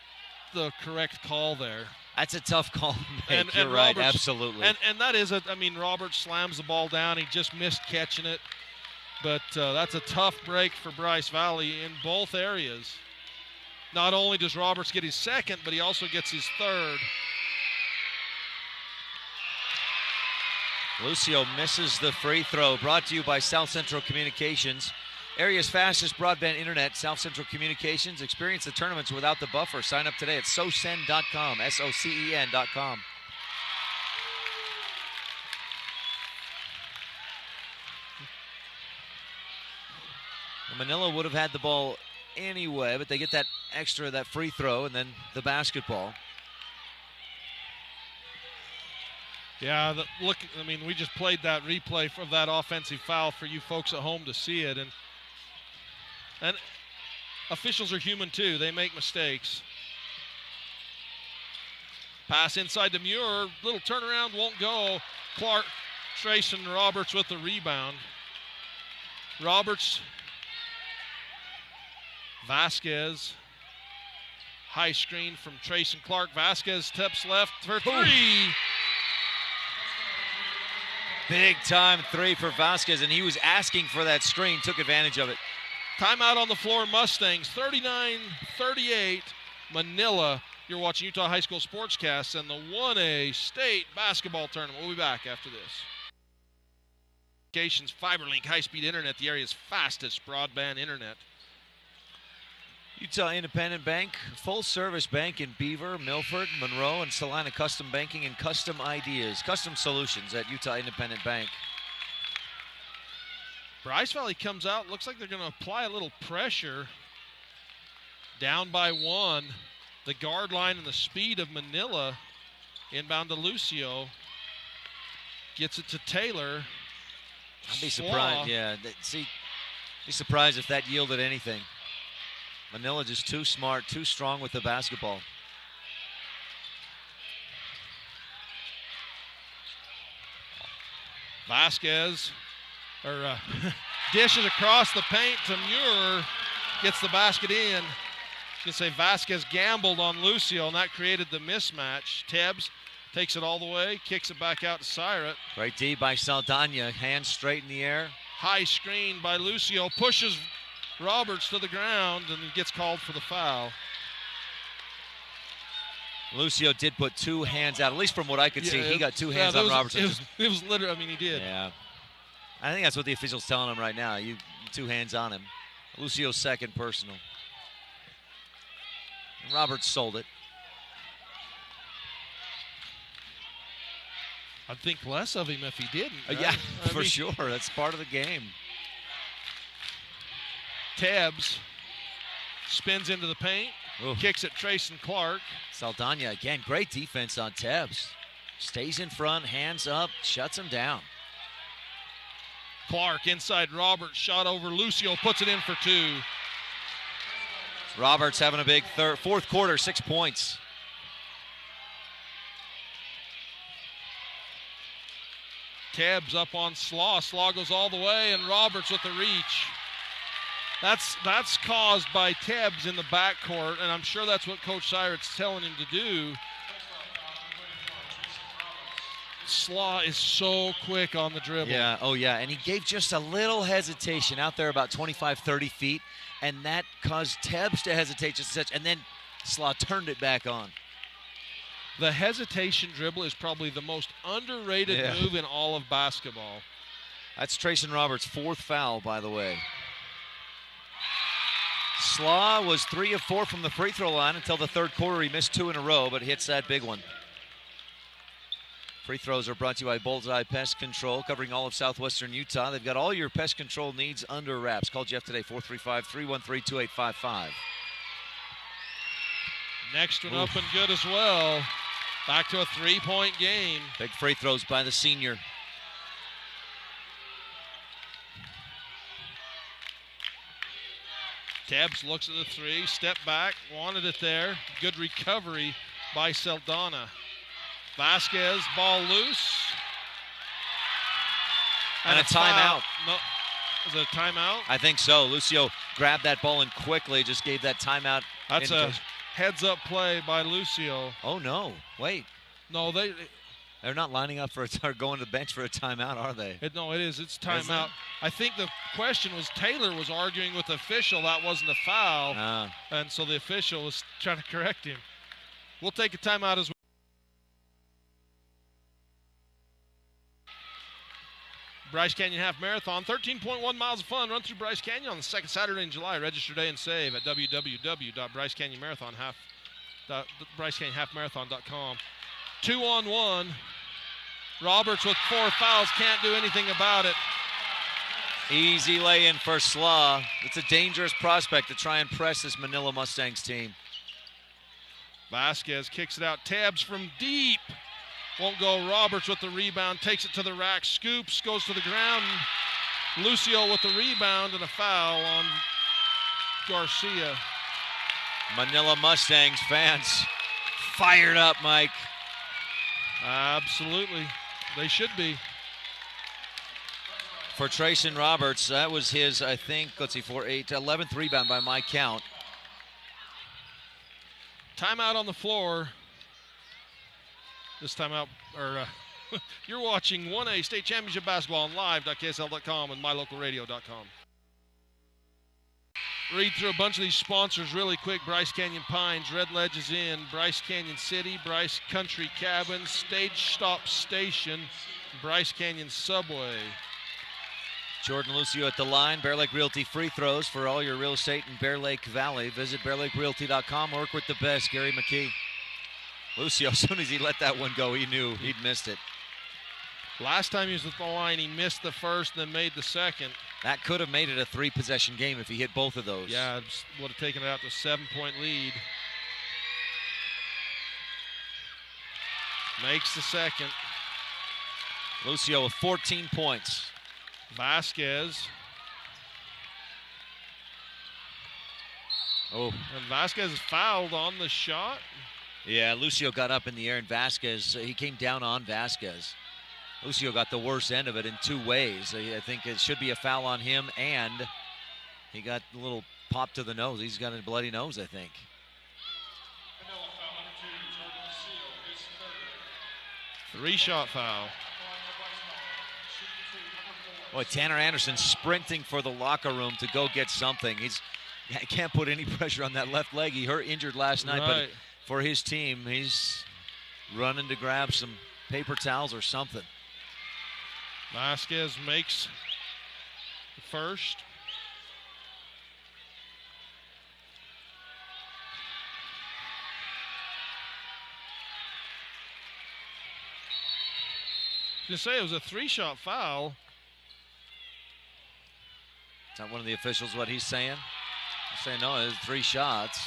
the correct call there. That's a tough call to make. You're right, Roberts, absolutely. And that is Roberts slams the ball down. He just missed catching it. But that's a tough break for Bryce Valley in both areas. Not only does Roberts get his second, but he also gets his third. Lucio misses the free throw. Brought to you by South Central Communications. Area's fastest broadband internet, South Central Communications. Experience the tournaments without the buffer. Sign up today at SOCEN.com, SOCEN.com. Manila would have had the ball anyway, but they get that free throw, and then the basketball. Yeah, we just played that replay of that offensive foul for you folks at home to see it, and officials are human too. They make mistakes. Pass inside to Muir, little turnaround, won't go. Clark, Trayson Roberts with the rebound. Roberts, Vasquez, high screen from Trayson Clark. Vasquez steps left for three. Big time three for Vasquez, and he was asking for that screen, took advantage of it. Timeout on the floor, Mustangs, 39-38, Manila. You're watching Utah High School Sportscasts and the 1A State Basketball Tournament. We'll be back after this. FiberLink high-speed internet, the area's fastest broadband internet. Utah Independent Bank, full-service bank in Beaver, Milford, Monroe, and Salina. Custom banking and custom ideas, custom solutions at Utah Independent Bank. Bryce Valley comes out. Looks like they're going to apply a little pressure. Down by 1. The guard line and the speed of Manila. Inbound to Lucio. Gets it to Taylor. I'd be surprised. Yeah, be surprised if that yielded anything. Manila just too smart, too strong with the basketball. Vasquez dishes across the paint to Muir, gets the basket in. I was going to say Vasquez gambled on Lucio, and that created the mismatch. Tebbs takes it all the way, kicks it back out to Syrat. Great D by Saldana, hands straight in the air. High screen by Lucio, pushes Roberts to the ground, and he gets called for the foul. Lucio did put 2 hands out, at least from what I could see. He got 2 hands on Roberts. It was literally, he did. Yeah. I think that's what the official's telling him right now. You 2 hands on him. Lucio's second personal. Roberts sold it. I'd think less of him if he didn't. Right? Yeah, for sure. That's part of the game. Tebbs spins into the paint, kicks at Trayson Clark. Saldana again, great defense on Tebbs. Stays in front, hands up, shuts him down. Clark inside Roberts, shot over Lucio, puts it in for 2. Roberts having a big fourth quarter, 6 points. Tebbs up on Slaw. Slaw goes all the way, and Roberts with the reach. That's caused by Tebbs in the backcourt, and I'm sure that's what Coach Syrat's telling him to do. Slaw is so quick on the dribble. Yeah, and he gave just a little hesitation out there about 25, 30 feet, and that caused Tebbs to hesitate just a touch, and then Slaw turned it back on. The hesitation dribble is probably the most underrated move in all of basketball. That's Trayson Roberts' 4th foul, by the way. Slaw was 3 of 4 from the free throw line until the third quarter. He missed 2 in a row, but hits that big one. Free throws are brought to you by Bullseye Pest Control, covering all of southwestern Utah. They've got all your pest control needs under wraps. Call Jeff today, 435-313-2855. Next one up and good as well. Back to a 3-point game. Big free throws by the senior. Tebbs looks at the three, step back, wanted it there. Good recovery by Saldana. Vasquez, ball loose. And a timeout. No, is it a timeout? I think so. Lucio grabbed that ball and quickly just gave that timeout. That's a heads-up play by Lucio. Oh, no. Wait. No, they're not lining up or going to the bench for a timeout, are they? No, it is. It's timeout. I think the question was Taylor was arguing with the official that wasn't a foul, and so the official was trying to correct him. We'll take a timeout as well. Bryce Canyon Half Marathon, 13.1 miles of fun. Run through Bryce Canyon on the second Saturday in July. Register today and save at www.brycecanyonhalfmarathon.com. 2-on-1. Roberts with 4 fouls, can't do anything about it. Easy lay-in for Slaw. It's a dangerous prospect to try and press this Manila Mustangs team. Vasquez kicks it out. Tebbs from deep. Won't go. Roberts with the rebound. Takes it to the rack. Scoops. Goes to the ground. Lucio with the rebound and a foul on Garcia. Manila Mustangs fans fired up, Mike. Absolutely. They should be. For Trayson Roberts, that was his, I think, 11th rebound by my count. Timeout on the floor. This timeout, you're watching 1A State Championship Basketball on live.ksl.com and mylocalradio.com. Read through a bunch of these sponsors really quick. Bryce Canyon Pines, Red Ledge is in, Bryce Canyon City, Bryce Country Cabin, Stage Stop Station, Bryce Canyon Subway. Jordan Lucio at the line. Bear Lake Realty free throws for all your real estate in Bear Lake Valley. Visit bearlakerealty.com. Work with the best, Gary McKee. Lucio, as soon as he let that one go, he knew he'd missed it. Last time he was at the line, he missed the first and then made the second. That could have made it a 3-possession game if he hit both of those. Yeah, would have taken it out to a 7-point lead. Makes the second. Lucio with 14 points. Vasquez. Oh. And Vasquez is fouled on the shot. Yeah, Lucio got up in the air, and Vasquez, he came down on Vasquez. Lucio got the worst end of it in 2 ways. I think it should be a foul on him, and he got a little pop to the nose. He's got a bloody nose, I think. 3-shot foul. Boy, Tanner Anderson sprinting for the locker room to go get something. He can't put any pressure on that left leg. He injured last night, but for his team, he's running to grab some paper towels or something. Vasquez makes the first. To say it was a 3-shot foul. Is that one of the officials what he's saying? He's saying no, it's 3 shots.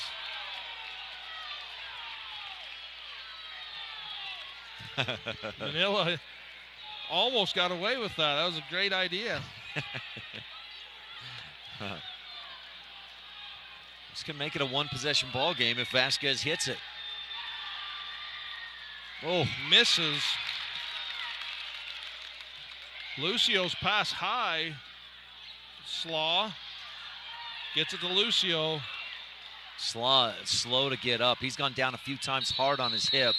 Manila almost got away with that. That was a great idea. This can make it a 1-possession ball game if Vasquez hits it. Oh, misses. Lucio's pass high. Slaw gets it to Lucio. Slaw slow to get up. He's gone down a few times hard on his hip.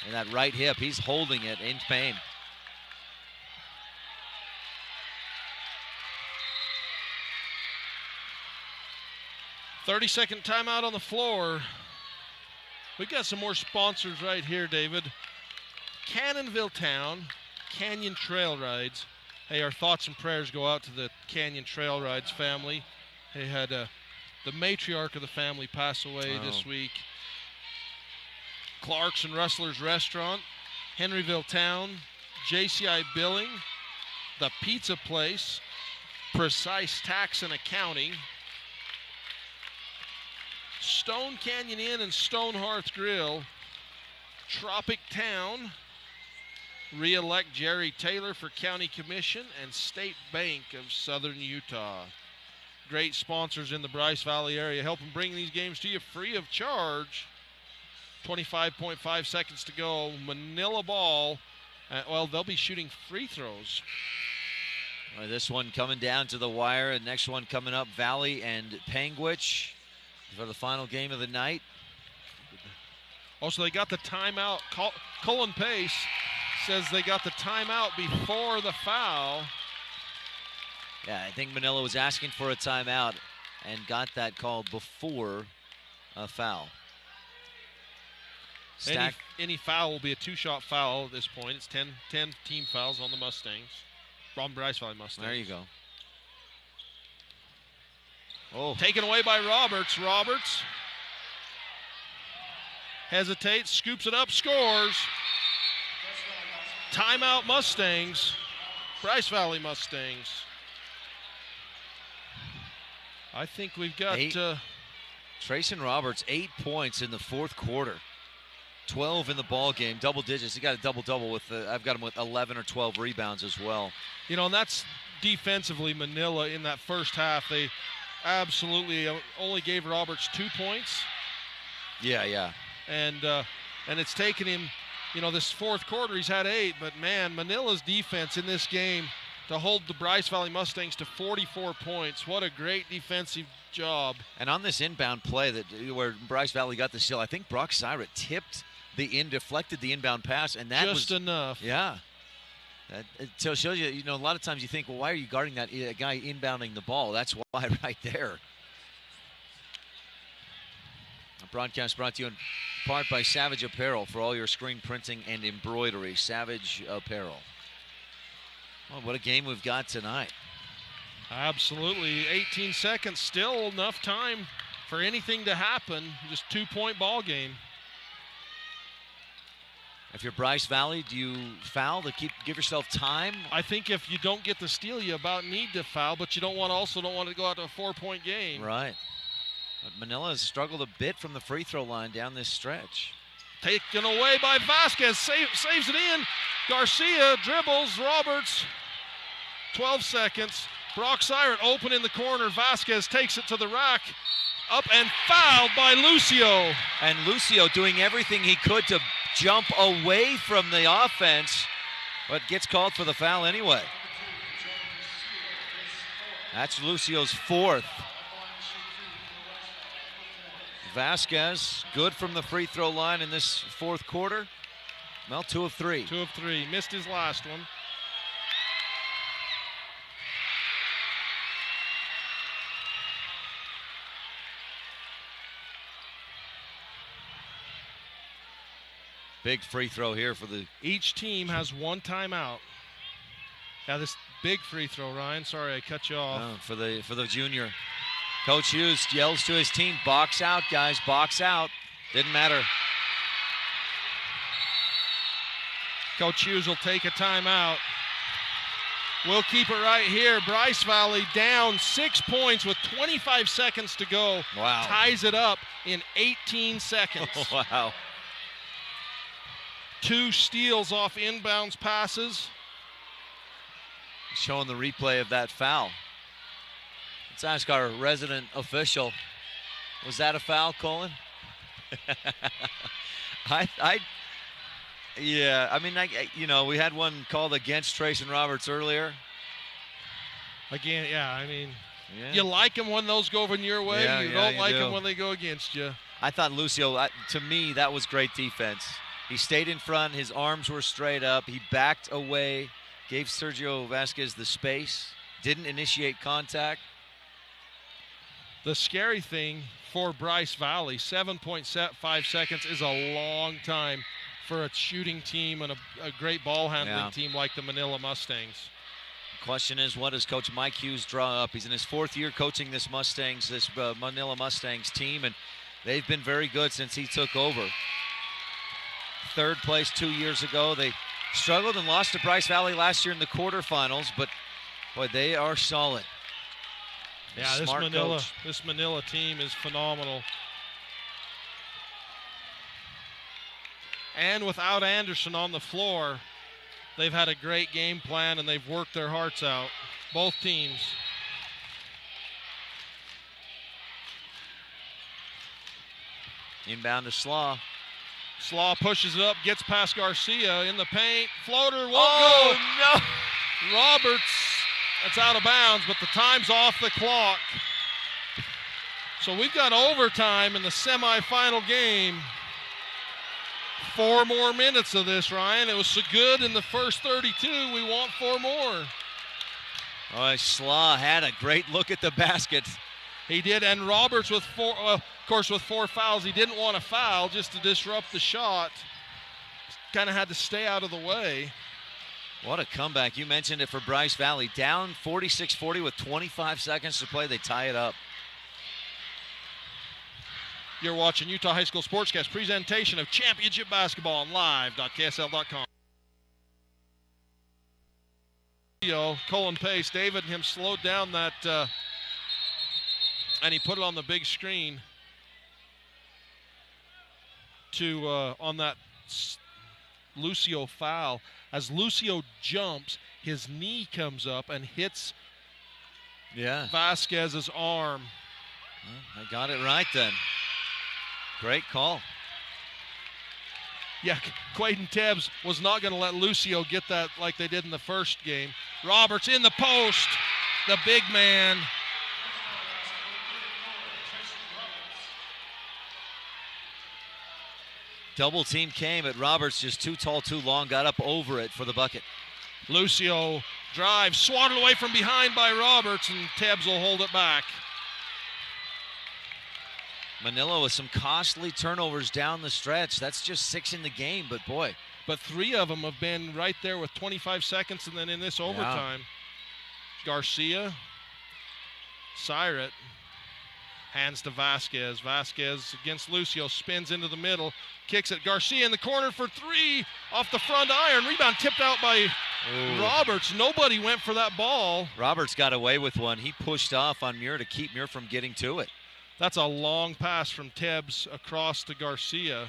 And that right hip, he's holding it in pain. "30-second timeout on the floor." We got some more sponsors right here, David. Cannonville Town, Canyon Trail Rides. Hey, our thoughts and prayers go out to the Canyon Trail Rides family. They had the matriarch of the family pass away this week. Clark's and Rustler's Restaurant, Henryville Town, JCI Billing, The Pizza Place, Precise Tax and Accounting, Stone Canyon Inn and Stone Hearth Grill, Tropic Town, re-elect Jerry Taylor for County Commission, and State Bank of Southern Utah. Great sponsors in the Bryce Valley area, helping bring these games to you free of charge. 25.5 seconds to go. Manila ball. They'll be shooting free throws. This one coming down to the wire, and next one coming up, Valley and Panguitch for the final game of the night. Also, they got the timeout. Cullen Pace says they got the timeout before the foul. Yeah, I think Manila was asking for a timeout and got that called before a foul. Any foul will be a two-shot foul at this point. It's 10 team fouls on the Mustangs. From Bryce Valley Mustangs. There you go. Oh. Taken away by Roberts. Roberts hesitates, scoops it up, scores. Timeout Mustangs. Bryce Valley Mustangs. I think we've got... Trayson Roberts, 8 points in the fourth quarter. 12 in the ball game, double digits. He got a double-double with I've got him with 11 or 12 rebounds as well. You know, and that's defensively Manila in that first half. They absolutely only gave Roberts 2 points. Yeah. And it's taken him, this fourth quarter he's had 8. But, man, Manila's defense in this game to hold the Bryce Valley Mustangs to 44 points. What a great defensive job. And on this inbound play where Bryce Valley got the steal, I think Brock Syrett deflected the inbound pass, and that was just enough. Yeah. So it shows you, a lot of times you think, well, why are you guarding that guy inbounding the ball? That's why right there. A broadcast brought to you in part by Savage Apparel for all your screen printing and embroidery. Savage Apparel. Well, what a game we've got tonight. Absolutely. 18 seconds, still enough time for anything to happen. Just 2-point ball game. If you're Bryce Valley, do you foul to give yourself time? I think if you don't get the steal, you about need to foul, but you don't want to go out to a 4-point game. Right. But Manila has struggled a bit from the free throw line down this stretch. Taken away by Vasquez, saves it in. Garcia dribbles, Roberts, 12 seconds. Brock Syrett open in the corner. Vasquez takes it to the rack. Up and fouled by Lucio. And Lucio doing everything he could to jump away from the offense, but gets called for the foul anyway. That's Lucio's 4th. Vasquez, good from the free throw line in this fourth quarter. Well, 2 of 3. 2 of 3. Missed his last one. Big free throw here for each team has 1 timeout. Now this big free throw, Ryan. Sorry I cut you off. For the junior. Coach Hughes yells to his team, box out, guys, box out. Didn't matter. Coach Hughes will take a timeout. We'll keep it right here. Bryce Valley down 6 points with 25 seconds to go. Wow. Ties it up in 18 seconds. Wow. 2 steals off inbounds passes. Showing the replay of that foul. Let's ask our resident official. Was that a foul, Colin? We had one called against Trayson Roberts earlier. Again, you like them when those go in your way. You don't like them when they go against you. I thought Lucio, to me, that was great defense. He stayed in front. His arms were straight up. He backed away, gave Sergio Vasquez the space, didn't initiate contact. The scary thing for Bryce Valley, 7.5 seconds is a long time for a shooting team and a great ball handling team like the Manila Mustangs. The question is, what does Coach Mike Hughes draw up? He's in his 4th year coaching this Manila Mustangs team, and they've been very good since he took over. third place 2 years ago. They struggled and lost to Bryce Valley last year in the quarterfinals, but boy, they are solid. Yeah, this Manila team is phenomenal. And without Anderson on the floor, they've had a great game plan and they've worked their hearts out, both teams. Inbound to Slaw. Slaw pushes it up, gets past Garcia in the paint. Floater won't go. No. Roberts, that's out of bounds, but the time's off the clock. So we've got overtime in the semifinal game. 4 more minutes of this, Ryan. It was so good in the first 32. We want 4 more. Oh, Slaw had a great look at the basket. He did, and Roberts with 4, of course, with 4 fouls. He didn't want to foul just to disrupt the shot. Kind of had to stay out of the way. What a comeback. You mentioned it for Bryce Valley. Down 46-40 with 25 seconds to play. They tie it up. You're watching Utah High School Sportscast presentation of championship basketball on live.ksl.com. Colin Pace, David and him slowed down that, and he put it on the big screen to on that Lucio foul. As Lucio jumps, his knee comes up and hits Vasquez's arm. Well, I got it right then. Great call. Yeah, Quaden Tebbs was not going to let Lucio get that like they did in the first game. Roberts in the post, the big man. Double team came, but Roberts just too tall, too long, got up over it for the bucket. Lucio drives, swatted away from behind by Roberts, and Tebbs will hold it back. Manila with some costly turnovers down the stretch. That's just 6 in the game, but boy. But 3 of them have been right there with 25 seconds, and then in this overtime. Garcia, Syret, hands to Vasquez. Vasquez against Lucio, spins into the middle, kicks it. Garcia in the corner for 3, off the front iron. Rebound tipped out by Roberts. Nobody went for that ball. Roberts got away with one. He pushed off on Muir to keep Muir from getting to it. That's a long pass from Tebbs across to Garcia.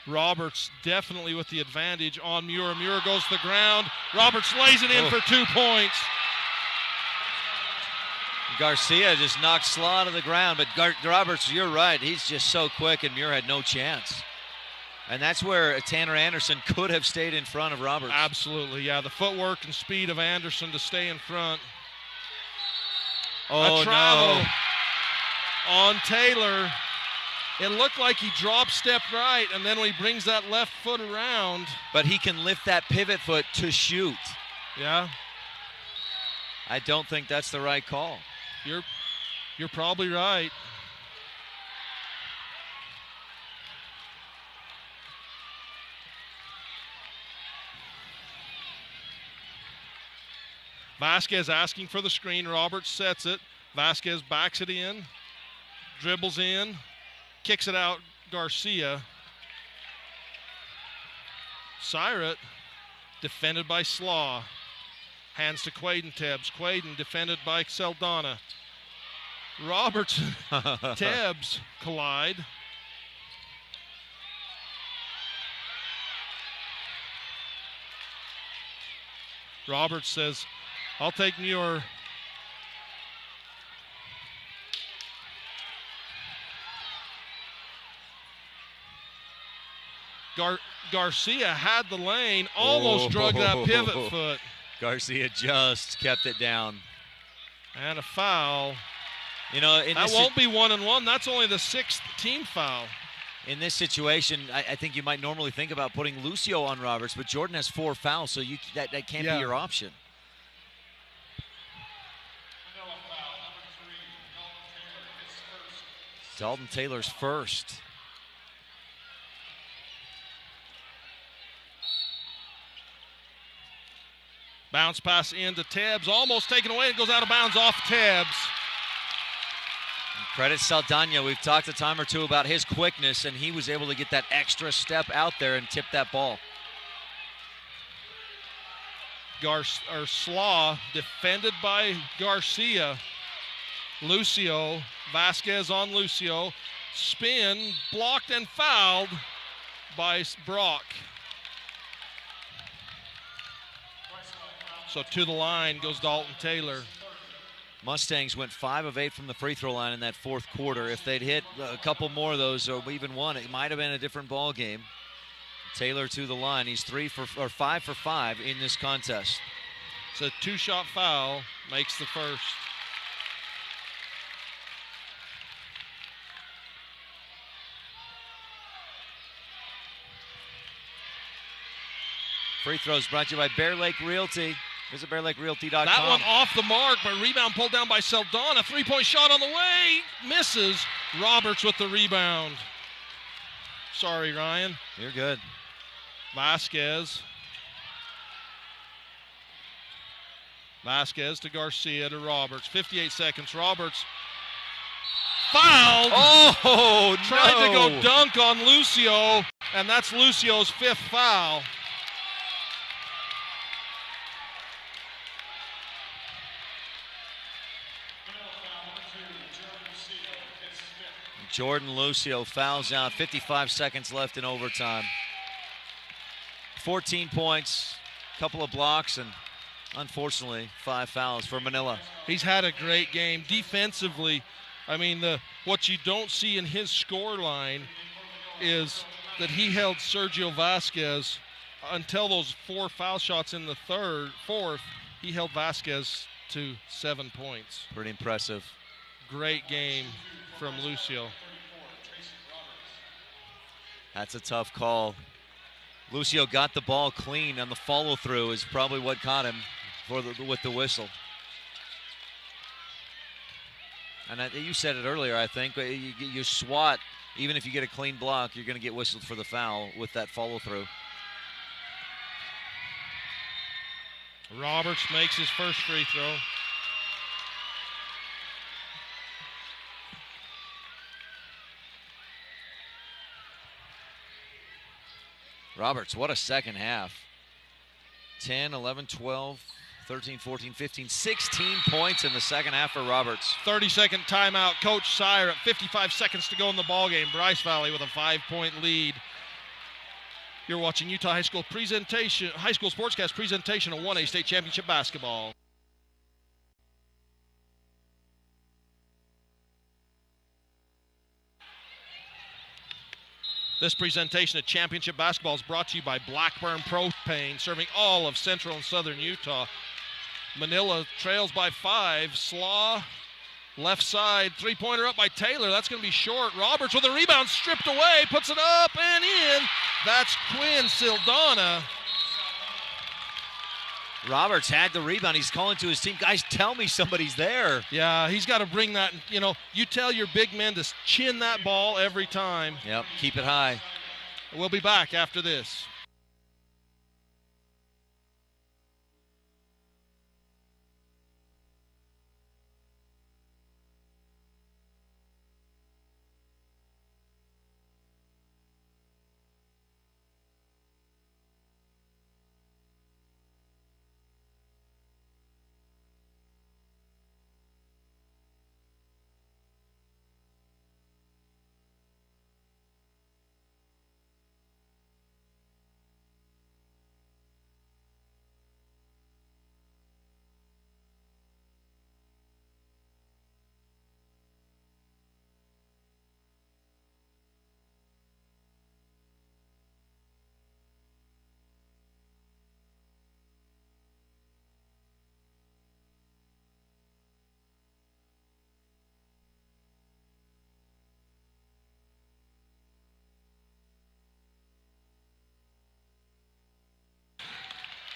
Roberts definitely with the advantage on Muir. Muir goes to the ground. Roberts lays it in for 2 points. Garcia just knocked Slaw to the ground, but Roberts, you're right. He's just so quick, and Muir had no chance. And that's where Tanner Anderson could have stayed in front of Roberts. Absolutely, yeah. The footwork and speed of Anderson to stay in front. Oh, a travel no. On Taylor. It looked like he drop stepped right, and then when he brings that left foot around. But he can lift that pivot foot to shoot. Yeah. I don't think that's the right call. You're probably right. Vasquez asking for the screen. Roberts sets it. Vasquez backs it in. Dribbles in. Kicks it out. Garcia. Syret defended by Slaw. Hands to Quaden Tebbs. Quaden defended by Saldana. Roberts and Tebbs collide. Roberts says, I'll take Muir. Garcia had the lane, almost drug that pivot foot. Garcia just kept it down. And a foul. You know, that won't be 1-1. That's only the 6th team foul. In this situation, I think you might normally think about putting Lucio on Roberts, but Jordan has 4 fouls, so that can't be your option. Dalton Taylor's first. Bounce pass into Tebbs, almost taken away. It goes out of bounds off Tebbs. Credit Saldana. We've talked a time or two about his quickness, and he was able to get that extra step out there and tip that ball. Slaw defended by Garcia. Lucio, Vasquez on Lucio. Spin, blocked and fouled by Brock. So to the line goes Dalton Taylor. Mustangs went 5 of 8 from the free throw line in that fourth quarter. If they'd hit a couple more of those, or even one, it might have been a different ball game. Taylor to the line. He's 5 for 5 in this contest. So 2-shot foul makes the first. Free throws brought to you by Bear Lake Realty. Visit BearLakeRealty.com. That one off the mark, but rebound pulled down by Saldana. 3-point shot on the way. Misses. Roberts with the rebound. Sorry, Ryan. You're good. Vasquez to Garcia to Roberts. 58 seconds. Roberts fouled. Oh, Tried to go dunk on Lucio, and that's Lucio's 5th foul. Jordan Lucio fouls out. 55 seconds left in overtime. 14 points, couple of blocks, and unfortunately 5 fouls for Manila. He's had a great game defensively. I mean, what you don't see in his score line is that he held Sergio Vasquez until those 4 foul shots in the fourth. He held Vasquez to 7 points. Pretty impressive. Great game from Lucio. That's a tough call. Lucio got the ball clean on the follow-through is probably what caught him with the whistle. And you said it earlier, I think, but you swat, even if you get a clean block, you're going to get whistled for the foul with that follow-through. Roberts makes his first free throw. Roberts, what a second half. 10, 11, 12, 13, 14, 15, 16 points in the second half for Roberts. 30-second timeout. Coach Sire at 55 seconds to go in the ballgame. Bryce Valley with a 5-point lead. You're watching Utah High School Sportscast presentation of 1A State Championship basketball. This presentation of championship basketball is brought to you by Blackburn Propane, serving all of central and southern Utah. Manila trails by 5. Slaw, left side, 3-pointer up by Taylor. That's going to be short. Roberts with a rebound, stripped away, puts it up and in. That's Quinn Saldana. Roberts had the rebound. He's calling to his team, guys, tell me somebody's there. Yeah, he's got to bring that, you tell your big men to chin that ball every time. Yep, keep it high. We'll be back after this.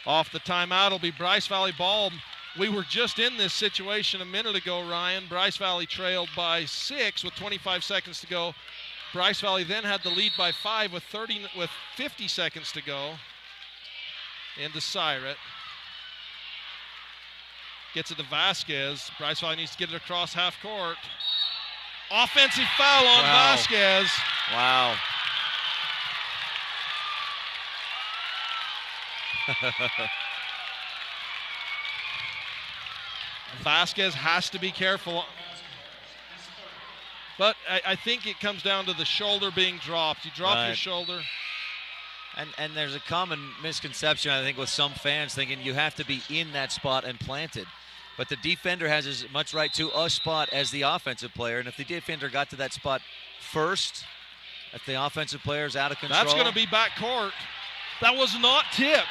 Off the timeout will be Bryce Valley ball. We were just in this situation a minute ago, Ryan. Bryce Valley trailed by 6 with 25 seconds to go. Bryce Valley then had the lead by 5 with 50 seconds to go. Into Siret. Gets it to Vasquez. Bryce Valley needs to get it across half court. Offensive foul on Vasquez. Wow. Vasquez has to be careful. But I think it comes down to the shoulder being dropped. You drop your shoulder. And there's a common misconception, I think, with some fans thinking you have to be in that spot and planted. But the defender has as much right to a spot as the offensive player. And if the defender got to that spot first, if the offensive player is out of control. That's going to be backcourt. That was not tipped.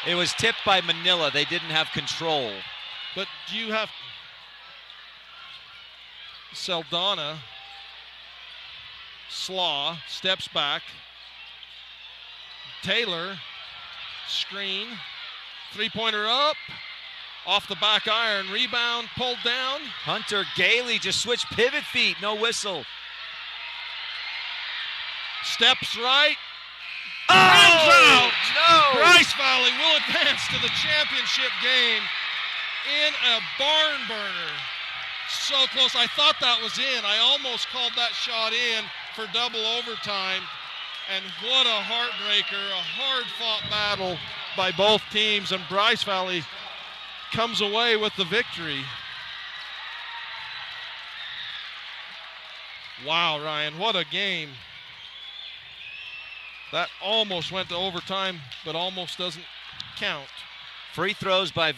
It was tipped by Manila. They didn't have control. But do you have Saldana, Slaw, steps back. Taylor, screen, three-pointer up, off the back iron, rebound, pulled down. Hunter Gailey just switched pivot feet, no whistle. Steps right. Oh, out. No! Bryce Valley will advance to the championship game in a barn burner. So close. I thought that was in. I almost called that shot in for double overtime. And what a heartbreaker, a hard-fought battle by both teams. And Bryce Valley comes away with the victory. Wow, Ryan, what a game. That almost went to overtime, but almost doesn't count. Free throws by